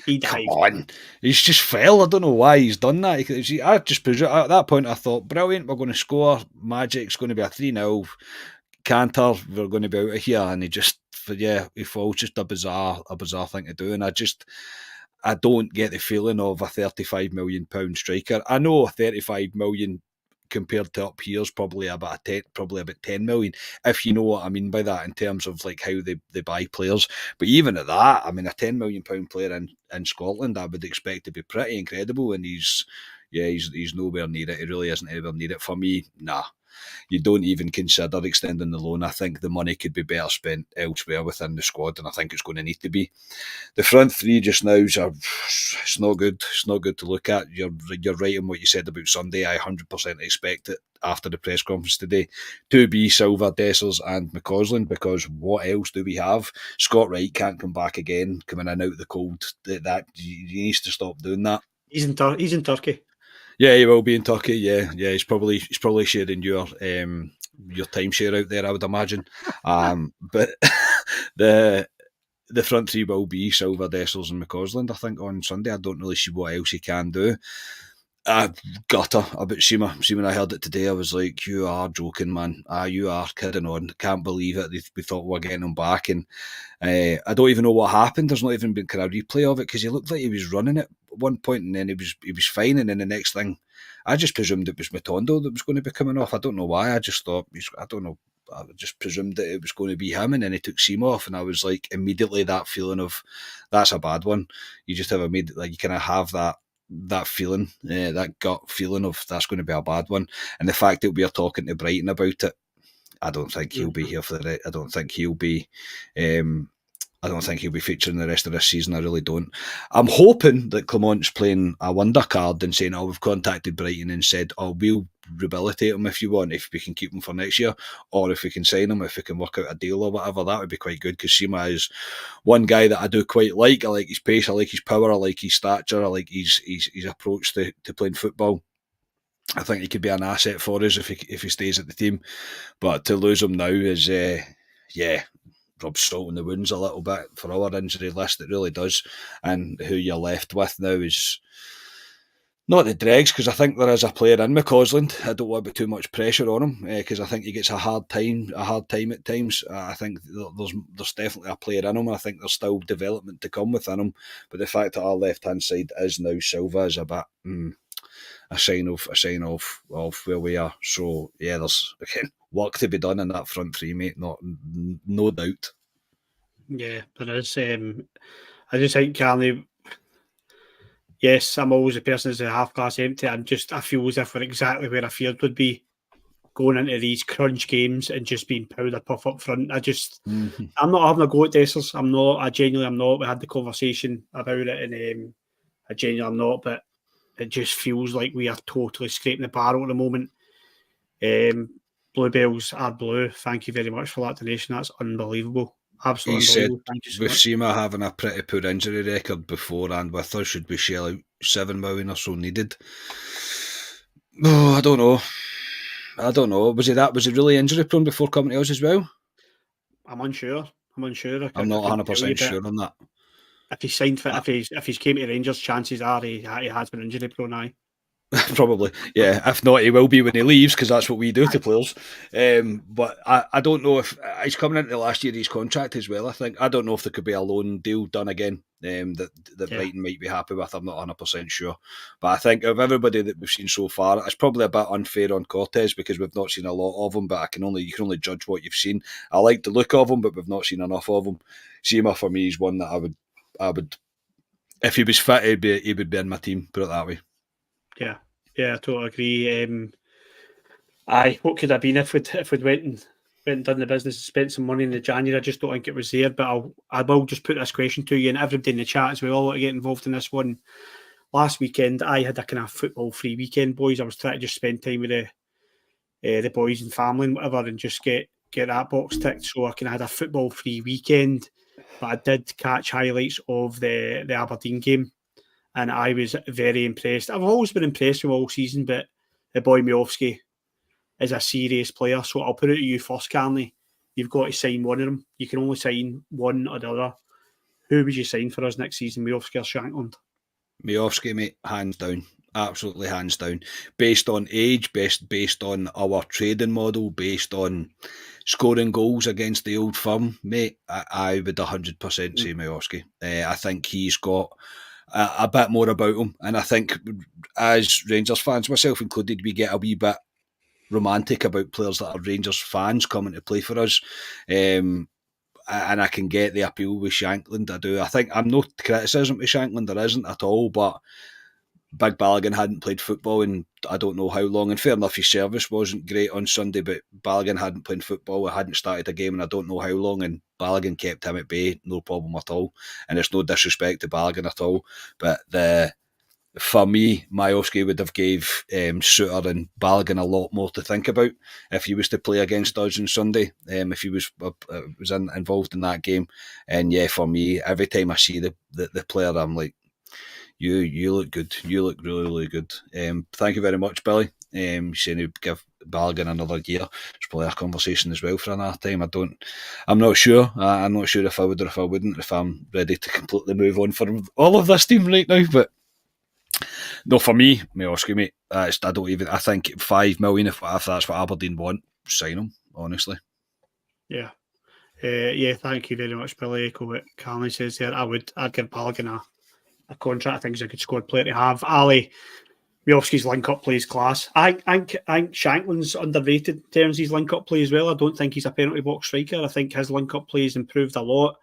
He dived. Come on, he's just fell. I don't know why he's done that. I just presume at that point I thought, brilliant, we're going to score. Magic's going to be a 3-0 canter. We're going to be out of here, and he falls. Just a bizarre thing to do, and I don't get the feeling of a £35 million striker. I know 35 million compared to up here is probably about 10 million, if you know what I mean by that in terms of like how they buy players. But even at that, I mean, a £10 million player in Scotland, I would expect to be pretty incredible, and he's nowhere near it. He really isn't anywhere near it. For me, nah. You don't even consider extending the loan. I think the money could be better spent elsewhere within the squad, and I think it's going to need to be. The front three just now it's not good. It's not good to look at. You're right in what you said about Sunday. I 100% expect it after the press conference today to be Silva, Dessers and McCausland, because what else do we have? Scott Wright can't come back again, coming in out of the cold. That he needs to stop doing that. He's in Turkey. Yeah, he will be in Turkey. Yeah. He's probably sharing your timeshare out there, I would imagine. But the front three will be Silva, Dessers, and McCausland. I think on Sunday. I don't really see what else he can do. Gutter about Sima. When I heard it today, I was like, "You are joking, man. You are kidding on. Can't believe it. We thought we were getting him back, and I don't even know what happened. There's not even been kind of replay of it because he looked like he was running at one point, and then he was fine, and then the next thing, I just presumed it was Matondo that was going to be coming off. I don't know why. I just thought I don't know. I just presumed that it was going to be him, and then he took Sima off, and I was like, immediately that feeling of that's a bad one. You just have you kind of have that feeling, that gut feeling of that's going to be a bad one. And the fact that we're talking to Brighton about it, I don't think he'll be here for it. I don't think he'll be featuring the rest of this season. I really don't. I'm hoping that Clement's playing a wonder card and saying, we've contacted Brighton and said, we'll rehabilitate him if you want, if we can keep him for next year, or if we can sign him, if we can work out a deal or whatever. That would be quite good, because Sima is one guy that I do quite like. I like his pace, I like his power, I like his stature, I like his approach to playing football. I think he could be an asset for us if he stays at the team. But to lose him now is rubs salt in the wounds a little bit for our injury list. It really does. And who you're left with now is not the dregs, because I think there is a player in McCausland. I don't want to be too much pressure on him, because I think he gets a hard time at times. I think there's definitely a player in him. I think there's still development to come within him. But the fact that our left hand side is now Silva is a bit a sign of where we are. So yeah, there's again work to be done in that front three, mate. No doubt. Yeah, there is. I just think Carney. Yes, I'm always a person that's a half glass empty. I feel as if we're exactly where I feared would be going into these crunch games and just being powder puff up front. I'm not having a go at Dessers. I genuinely am not. We had the conversation about it, and I genuinely am not. But it just feels like we are totally scraping the barrel at the moment. Bluebells are blue. Thank you very much for that donation. That's unbelievable. Absolutely unbelievable. Thank you so much. With Sima having a pretty poor injury record before and with us, should we shell out 7 million or so needed? Oh, I don't know. Was he really injury prone before coming to us as well? I'm unsure. I'm not 100% sure on that. If he's signed for, if he's came to Rangers, chances are he has been injury prone. Aye. Probably, yeah. If not, he will be when he leaves, because that's what we do to players. But I don't know if he's coming into the last year of his contract as well. I don't know if there could be a loan deal done again that Brighton might be happy with. I'm not 100% sure, but I think of everybody that we've seen so far, it's probably a bit unfair on Cortez because we've not seen a lot of him. But you can only judge what you've seen. I like the look of him, but we've not seen enough of him. Seema for me is one that I would, if he was fit, he would be in my team. Put it that way. Yeah, I totally agree. What could have been if we'd went and done the business and spent some money in the January? I just don't think it was there. But I will just put this question to you and everybody in the chat as well to get involved in this one. Last weekend, I had a kind of football-free weekend, boys. I was trying to just spend time with the boys and family and whatever, and just get that box ticked. So I kind of had a football-free weekend, but I did catch highlights of the Aberdeen game. And I was very impressed. I've always been impressed with all season, but the boy Miovski is a serious player. So I'll put it to you first, Carney. You've got to sign one of them. You can only sign one or the other. Who would you sign for us next season, Miovski or Shankland? Miovski, mate, hands down. Absolutely hands down. Based on age, based on our trading model, based on scoring goals against the old firm, mate, I would 100% say Miovski. I think he's got a bit more about him, and I think as Rangers fans, myself included, we get a wee bit romantic about players that are Rangers fans coming to play for us, and I can get the appeal with Shankland. I do. I think I'm no criticism to Shankland, there isn't at all, but Big Balogun hadn't played football in I don't know how long, and fair enough, his service wasn't great on Sunday, but Balogun hadn't played football, I hadn't started a game in I don't know how long, and Balogun kept him at bay, no problem at all, and it's no disrespect to Balogun at all, but for me, Miovski would have gave Suter and Balogun a lot more to think about if he was to play against us on Sunday, if he was involved in that game, and yeah, for me, every time I see the player, I'm like, You look good. You look really, really good. Thank you very much, Billy. Saying he'd give Balogun another year. It's probably a conversation as well for another time. I'm not sure. I'm not sure if I would or if I wouldn't, if I'm ready to completely move on from all of this team right now. But no, for me, Miovski, mate, I think 5 million, if that's what Aberdeen want, sign him, honestly. Yeah. Thank you very much, Billy. Echo what Carney says there. I'd give Balogun a contract. I think he's a good squad player to have. Ali, Miovski's link-up play is class. I think Shankland's underrated in terms of his link-up play as well. I don't think he's a penalty box striker. I think his link-up play has improved a lot.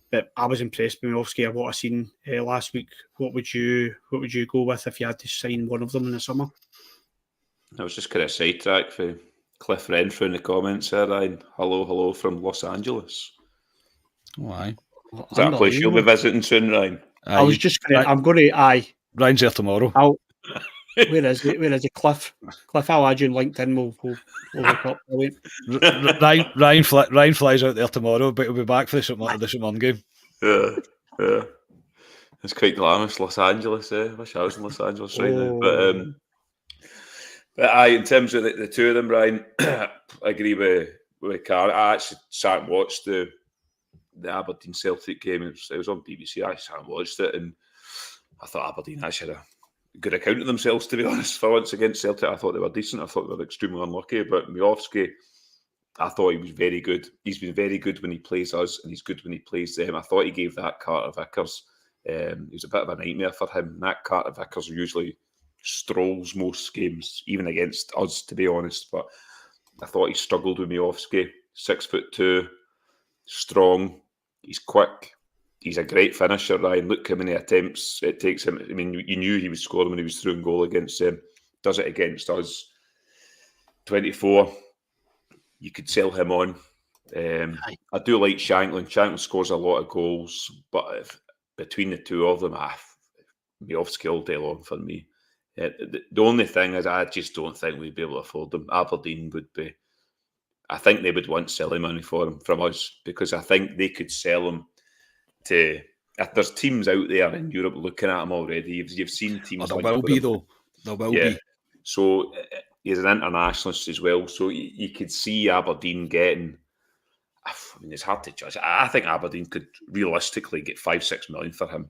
But I was impressed with Miovski of what I seen last week. What would you go with if you had to sign one of them in the summer? I was just kind of sidetracked for Cliff Renfrew in the comments there, Ryan. Hello from Los Angeles. Why? Is that a place you'll be visiting soon, Ryan? I was just going to... I'm going to... Aye. Ryan's there tomorrow. Where is it? Cliff? Cliff, I'll add you on LinkedIn. We'll look up. Ryan flies out there tomorrow, but he'll be back for the St Mirren game. Yeah. It's quite glamorous, Los Angeles. I wish I was in Los Angeles right now. But in terms of the two of them, Ryan, I agree with Carl. I actually sat and watched the Aberdeen Celtic game. It was on BBC. I sat and watched it, and I thought Aberdeen actually had a good account of themselves, to be honest. For once against Celtic, I thought they were decent. I thought they were extremely unlucky. But Miovski, I thought he was very good. He's been very good when he plays us, and he's good when he plays them. I thought he gave that Carter Vickers. It was a bit of a nightmare for him. That Carter Vickers usually strolls most games, even against us, to be honest. But I thought he struggled with Miovski. 6'2", strong. He's quick. He's a great finisher, Ryan. Look how many attempts it takes him. I mean, you knew he was scoring when he was through and goal against them. Does it against us. 24. You could sell him on. I do like Shankland. Shankland scores a lot of goals, but between the two of them, Miovski all day long for me. The only thing is, I just don't think we'd be able to afford them. Aberdeen would be. I think they would want silly money for him from us, because I think they could sell him to. If there's teams out there in Europe looking at him already. You've seen teams. There will be, though. There will be. So he's an internationalist as well. So you could see Aberdeen getting mean, it's hard to judge. I think Aberdeen could realistically get 5-6 million for him.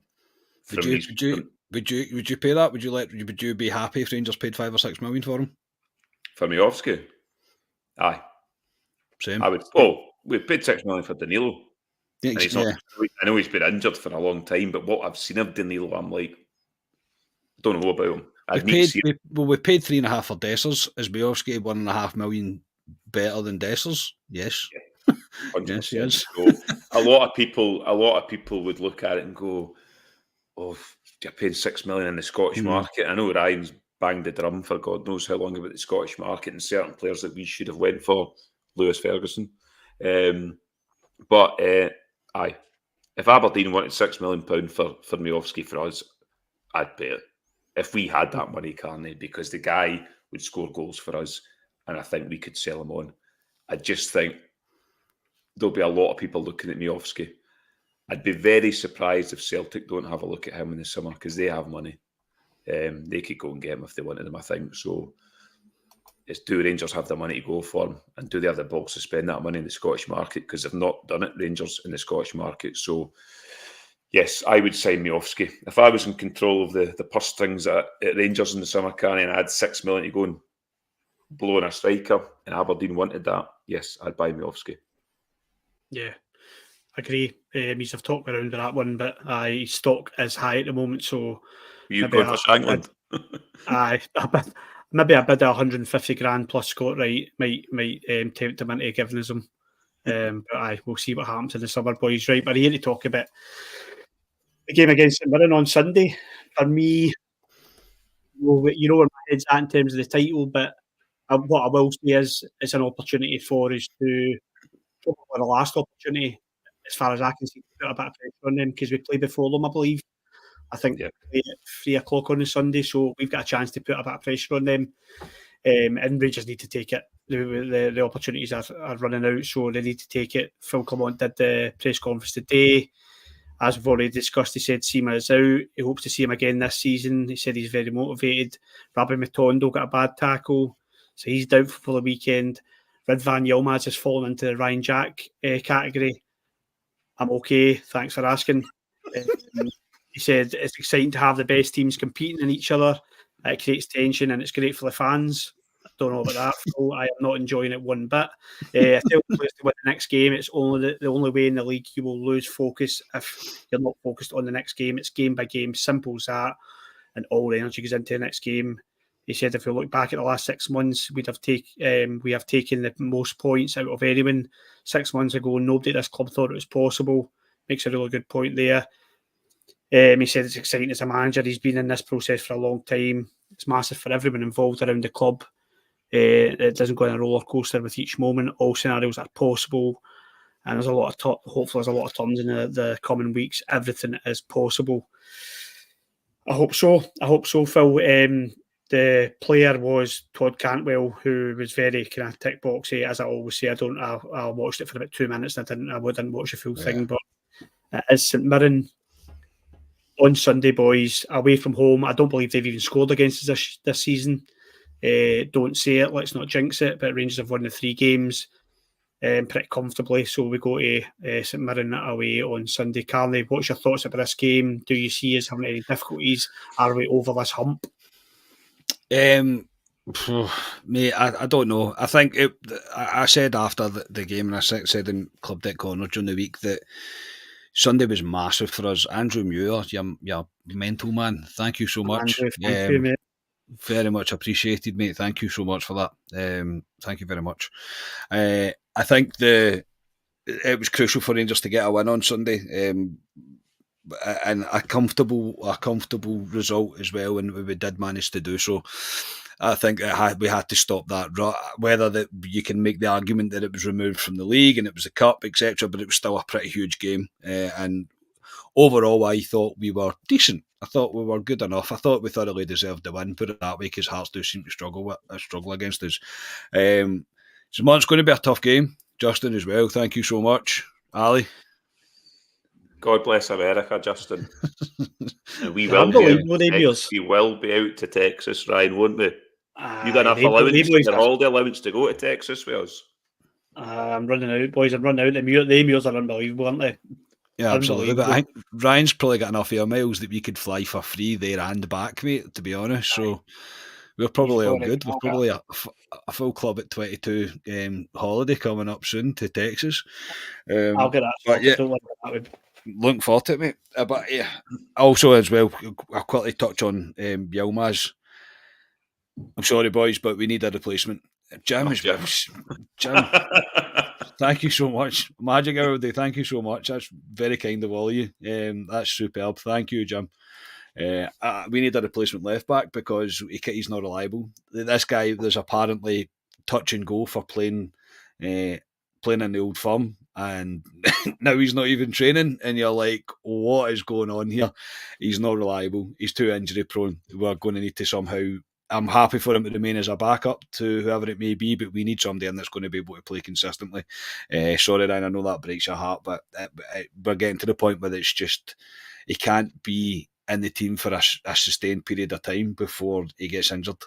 Would you pay that? Would you be happy if Rangers paid 5 or 6 million for him? For Miovski? Aye. Same. I would. Oh, we paid 6 million for Danilo. And he's not, I know he's been injured for a long time, but what I've seen of Danilo, I'm like, I don't know about him. We paid 3.5 for Dessers. Is Miovski 1.5 million better than Dessers? Yes. Yeah, yes, he is. So a lot of people would look at it and go, "Oh, you're paying 6 million in the Scottish market." I know Ryan's banged the drum for God knows how long about the Scottish market and certain players that we should have went for, Lewis Ferguson. But aye, if Aberdeen wanted £6 million for Miovski for us, I'd pay it. If we had that money, Carney, because the guy would score goals for us, and I think we could sell him on. I just think there'll be a lot of people looking at Miovski. I'd be very surprised if Celtic don't have a look at him in the summer because they have money. They could go and get him if they wanted him, I think. So it's, do Rangers have the money to go for him? And do they have the balls to spend that money in the Scottish market? Because they've not done it, Rangers, in the Scottish market. So, yes, I would sign Miovski. If I was in control of the purse strings at Rangers in the summer, Carney, and I had 6 million to go and blow in a striker, and Aberdeen wanted that, yes, I'd buy Miovski. Yeah, I agree. I've talked around that one, but his stock is high at the moment, so... You going for Shankland? Aye, maybe a bid of 150 grand plus Scott Wright might tempt him into giving us him. But aye, we'll see what happens in the summer, boys. Right, but here to talk about the game against St Mirren on Sunday. For me, you know where my head's at in terms of the title, but what I will say is it's an opportunity for us to, probably the last opportunity, as far as I can see, to put a bit of pressure on them because we play before them, I believe. I think they play at 3 o'clock on the Sunday, so we've got a chance to put a bit of pressure on them. And Rangers need to take it. The opportunities are running out, so they need to take it. Phil Clement did the press conference today. As we've already discussed, he said Sima is out. He hopes to see him again this season. He said he's very motivated. Rabbi Matondo got a bad tackle, so he's doubtful for the weekend. Ridvan Yilmaz has fallen into the Ryan Jack category. I'm okay, thanks for asking. He said it's exciting to have the best teams competing in each other. It creates tension and it's great for the fans. I don't know about that, Phil. I am not enjoying it one bit. I tell players to win the next game. It's only the only way in the league you will lose focus if you're not focused on the next game. It's game by game, simple as that, and all the energy goes into the next game. He said if we look back at the last 6 months, we have taken the most points out of anyone. 6 months ago, nobody at this club thought it was possible. Makes a really good point there. He said it's exciting as a manager. He's been in this process for a long time. It's massive for everyone involved around the club. It doesn't go on a roller coaster with each moment. All scenarios are possible, and there's a lot of hopefully there's a lot of turns in the coming weeks. Everything is possible. I hope so, Phil. The player was Todd Cantwell, who was very kind of tick boxy, as I always say. I watched it for about 2 minutes. I didn't watch the full thing, but it is St Mirren on Sunday, boys, away from home. I don't believe they've even scored against us this season. Don't say it, let's not jinx it, but Rangers have won the 3 games pretty comfortably. So we go to St Mirren away on Sunday. Carney, what's your thoughts about this game? Do you see us having any difficulties? Are we over this hump? Mate, I don't know. I think I said after the game, and I said in Club Deck Corner during the week that Sunday was massive for us. Andrew Muir, you're mental, man. Thank you so much. Andrew, thank you, mate. Very much appreciated, mate. Thank you so much for that. Thank you very much. I think it was crucial for Rangers to get a win on Sunday, and a comfortable result as well, and we did manage to do so. I think we had to stop that. Whether you can make the argument that it was removed from the league and it was a cup, etc., but it was still a pretty huge game. And overall, I thought we were decent. I thought we were good enough. I thought we thoroughly deserved the win. Put it that way, because Hearts do seem to struggle against us. So it's going to be a tough game. Justin as well. Thank you so much, Ali. God bless America, Justin. And we will be out to Texas, Ryan, won't we? You got enough allowance, your holiday allowance to go to Texas with us? I'm running out, boys. I'm running out. The Muirs are unbelievable, aren't they? Yeah, absolutely. But I think Ryan's probably got enough air miles that we could fly for free there and back, mate, to be honest. So we're probably all good. We're probably a full club at 22 holiday coming up soon to Texas. I'll get that sorted. Yeah, don't worry about that. Looking forward to it, mate. But yeah, also as well, I'll quickly touch on Yilmaz. I'm sorry, boys, but we need a replacement. Jim, thank you so much. Magic Hour Day, thank you so much. That's very kind of all of you. That's superb. Thank you, Jim. We need a replacement left back because he's not reliable. This guy, there's apparently touch and go for playing in the Old Firm, and now he's not even training, and you're like, what is going on here? He's not reliable. He's too injury prone. We're going to need to somehow. I'm happy for him to remain as a backup to whoever it may be, but we need somebody in that's going to be able to play consistently. Sorry, Ryan, I know that breaks your heart, but we're getting to the point where it's just he can't be in the team for a sustained period of time before he gets injured.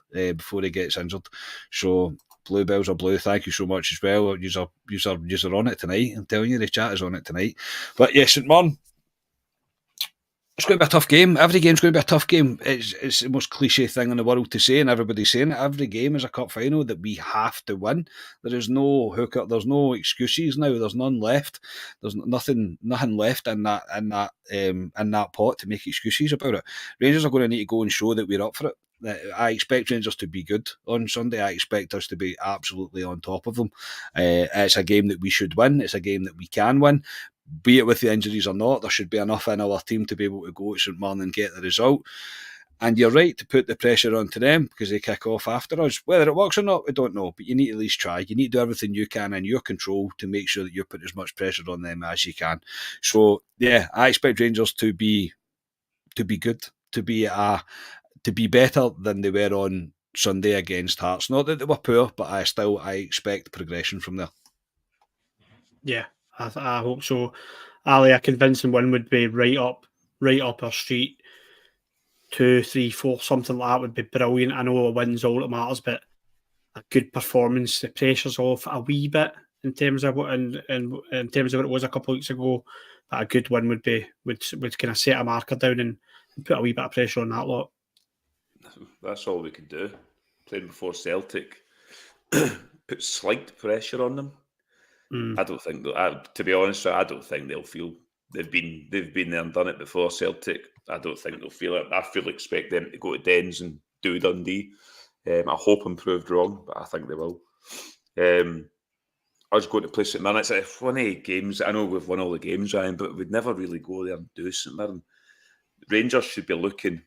So Bluebells are blue. Thank you so much as well. You're on it tonight. I'm telling you, the chat is on it tonight. But yes, St Mirren. It's going to be a tough game. Every game's going to be a tough game. It's the most cliche thing in the world to say, and everybody's saying it. Every game is a cup final that we have to win. There is no hookup. There's no excuses now. There's none left. There's nothing left in that pot to make excuses about it. Rangers are going to need to go and show that we're up for it. I expect Rangers to be good on Sunday. I expect us to be absolutely on top of them. It's a game that we should win. It's a game that we can win. Be it with the injuries or not, there should be enough in our team to be able to go at St Mirren and get the result. And you're right to put the pressure onto them because they kick off after us. Whether it works or not, we don't know. But you need to at least try. You need to do everything you can in your control to make sure that you put as much pressure on them as you can. So yeah, I expect Rangers to be good, to be better than they were on Sunday against Hearts. Not that they were poor, but I expect progression from there. Yeah, I hope so. Ali, a convincing win would be right up our street. 2, 3, 4, something like that would be brilliant. I know a win's all that matters, but a good performance, the pressure's off a wee bit in terms of what in terms of what it was a couple of weeks ago. But a good win would kind of set a marker down and put a wee bit of pressure on that lot. That's all we can do. Playing before Celtic, put slight pressure on them. I don't think, to be honest, I don't think they'll feel they've been there and done it before Celtic. I don't think they'll feel it. I fully expect them to go to Dens and do Dundee. I hope I'm proved wrong, but I think they will. I was going to play St Mirren. It's one of games. I know we've won all the games, Ryan, but we'd never really go there and do St Mirren. Rangers should be looking.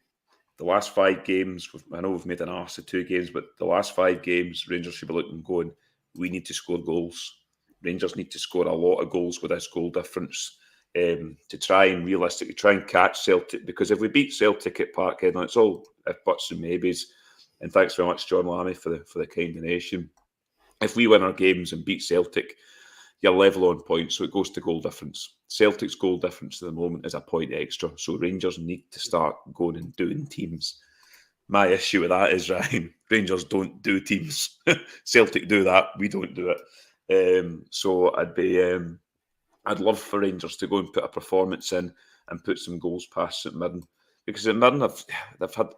The last 5 games, I know we've made an arse of 2 games, but the last 5 games, Rangers should be looking going, we need to score goals. Rangers need to score a lot of goals with this goal difference to try and realistically try and catch Celtic. Because if we beat Celtic at Parkhead, it's all if buts and maybes. And thanks very much, John Lammy, for the kind donation. If we win our games and beat Celtic, you're level on points, so it goes to goal difference. Celtic's goal difference at the moment is a point extra, so Rangers need to start going and doing teams. My issue with that is, Ryan, Rangers don't do teams. Celtic do that, we don't do it. So I'd love for Rangers to go and put a performance in and put some goals past St Mirren, because St Mirren they've had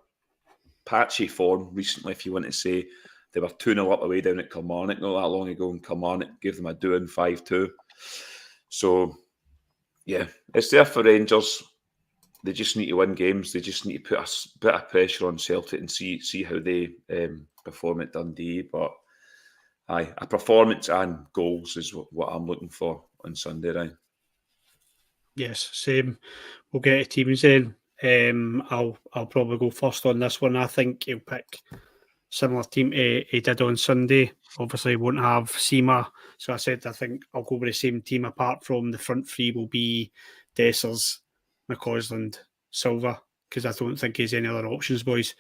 patchy form recently. If you want to say, they were 2-0 up away down at Kilmarnock not that long ago, and Kilmarnock gave them a doing 5-2. So yeah, it's there for Rangers. They just need to win games. They just need to put a bit of pressure on Celtic and see how they perform at Dundee. But a performance and goals is what I'm looking for on Sunday, right? Yes, same. We'll get to teams in. I'll probably go first on this one. I think he'll pick similar team he did on Sunday. Obviously, won't have Seema. So I think I'll go with the same team, apart from the front three will be Dessers, McCausland, Silva, because I don't think there's any other options, boys.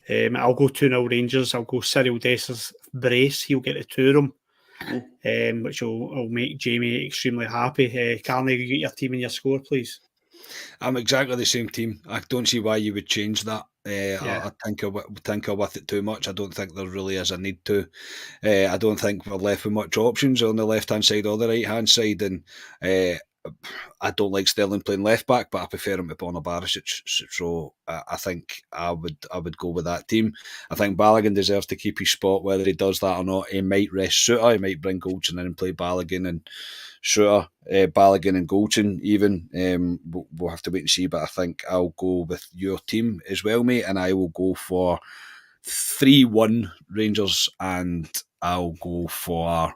I'll go 2-0 Rangers. I'll go Cyril Dessers brace. He'll get the 2 of them, which will make Jamie extremely happy. Carney, you get your team and your score, please. I'm exactly the same team. I don't see why you would change that. I tinker with it too much. I don't think there really is a need to. I don't think we're left with much options on the left-hand side or the right-hand side, and I don't like Sterling playing left back, but I prefer him to Borna Barisic. So I think I would go with that team. I think Balogun deserves to keep his spot, whether he does that or not. He might rest Suter, he might bring Goldson in and play Balogun and Suter, Balogun and Goldson even. We'll have to wait and see, but I think I'll go with your team as well, mate, and I will go for 3-1 Rangers, and I'll go for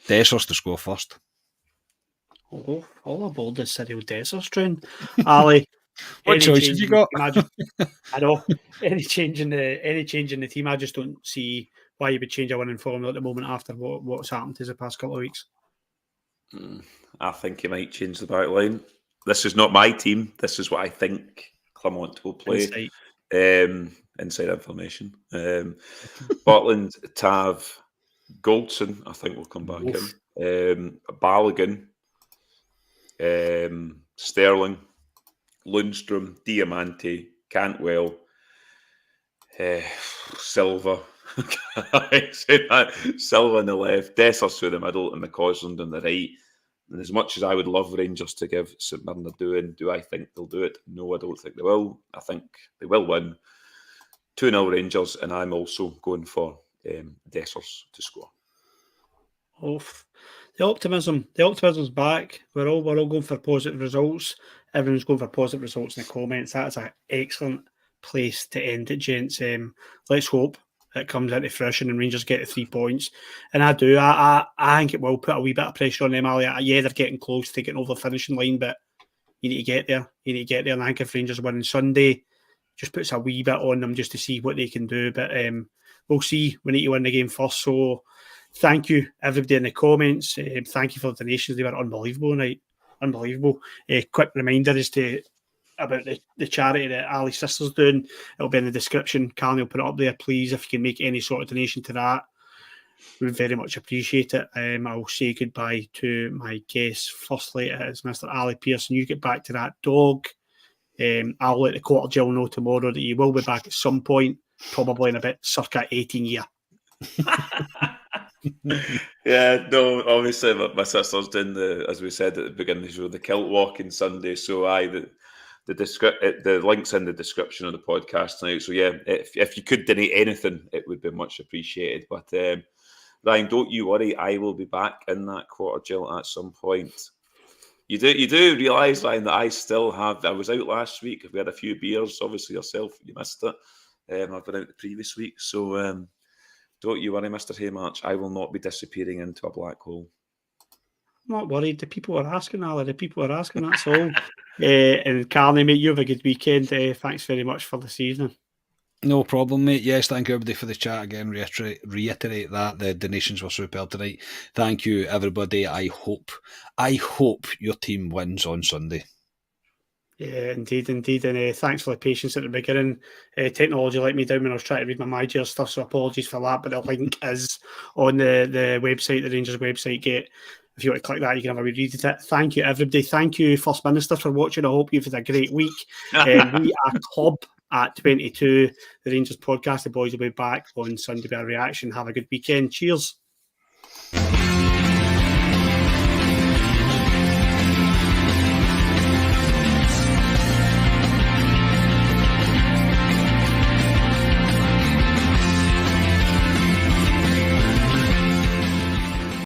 Dessers to score first. Oh, all aboard the Cyril Dessers train. Ali, what choice have you got? I know. Any change in the team, I just don't see why you would change a winning formula at the moment after what's happened to us the past couple of weeks. I think he might change the back line. This is not my team. This is what I think Clement will play. Inside information. Butland, Tav, Goldson, I think will come back in. Balogun, Sterling, Lundstrom, Diamante, Cantwell, Silva. Silva on the left, Dessers through the middle, and McCausland on the right. And as much as I would love Rangers to give St Mirren a doing, do I think they'll do it? No, I don't think they will. I think they will win 2-0 Rangers, and I'm also going for Dessers to score. The optimism's back. We're all going for positive results. Everyone's going for positive results in the comments. That's an excellent place to end it, gents. Let's hope it comes into fruition and Rangers get the 3 points. And I do. I think it will put a wee bit of pressure on them, Ali. Yeah, they're getting close to getting over the finishing line, but you need to get there. And I think if Rangers win on Sunday, just puts a wee bit on them just to see what they can do. But we'll see. We need to win the game first. So thank you, everybody in the comments. Thank you for the donations. They were unbelievable tonight. Unbelievable. Quick reminder about the charity that Ali's sister's doing. It'll be in the description. Carney will put it up there. Please, if you can make any sort of donation to that, we would very much appreciate it. I'll say goodbye to my guest. Firstly, it is Mr. Ali Pearson. You get back to that dog. I'll let the Quarter Jill know tomorrow that you will be back at some point, probably in about circa 18 years. Yeah, no, obviously my sister's doing as we said at the beginning of the show, the kilt walking Sunday. So the link's in the description of the podcast tonight. So yeah, if you could donate anything, it would be much appreciated. But Ryan, don't you worry, I will be back in that Quarter Jill at some point. You do realise, Ryan, that I was out last week. We had a few beers. Obviously yourself, you missed it. I've been out the previous week. So don't you worry, Mr. Haymarch, I will not be disappearing into a black hole. I'm not worried. The people are asking, Ali. The people are asking, that's all. And Carney, mate, you have a good weekend. Thanks very much for this evening. No problem, mate. Yes, thank you everybody for the chat again. Reiterate that the donations were superb tonight. Thank you, everybody. I hope your team wins on Sunday. Yeah, indeed. And thanks for the patience at the beginning. Technology let me down when I was trying to read my MyGear stuff, so apologies for that. But the link is on the website, the Rangers website. If you want to click that, you can have a read of it. Thank you, everybody. Thank you, First Minister, for watching. I hope you've had a great week. We are club at 22. The Rangers podcast. The boys will be back on Sunday by Reaction. Have a good weekend. Cheers.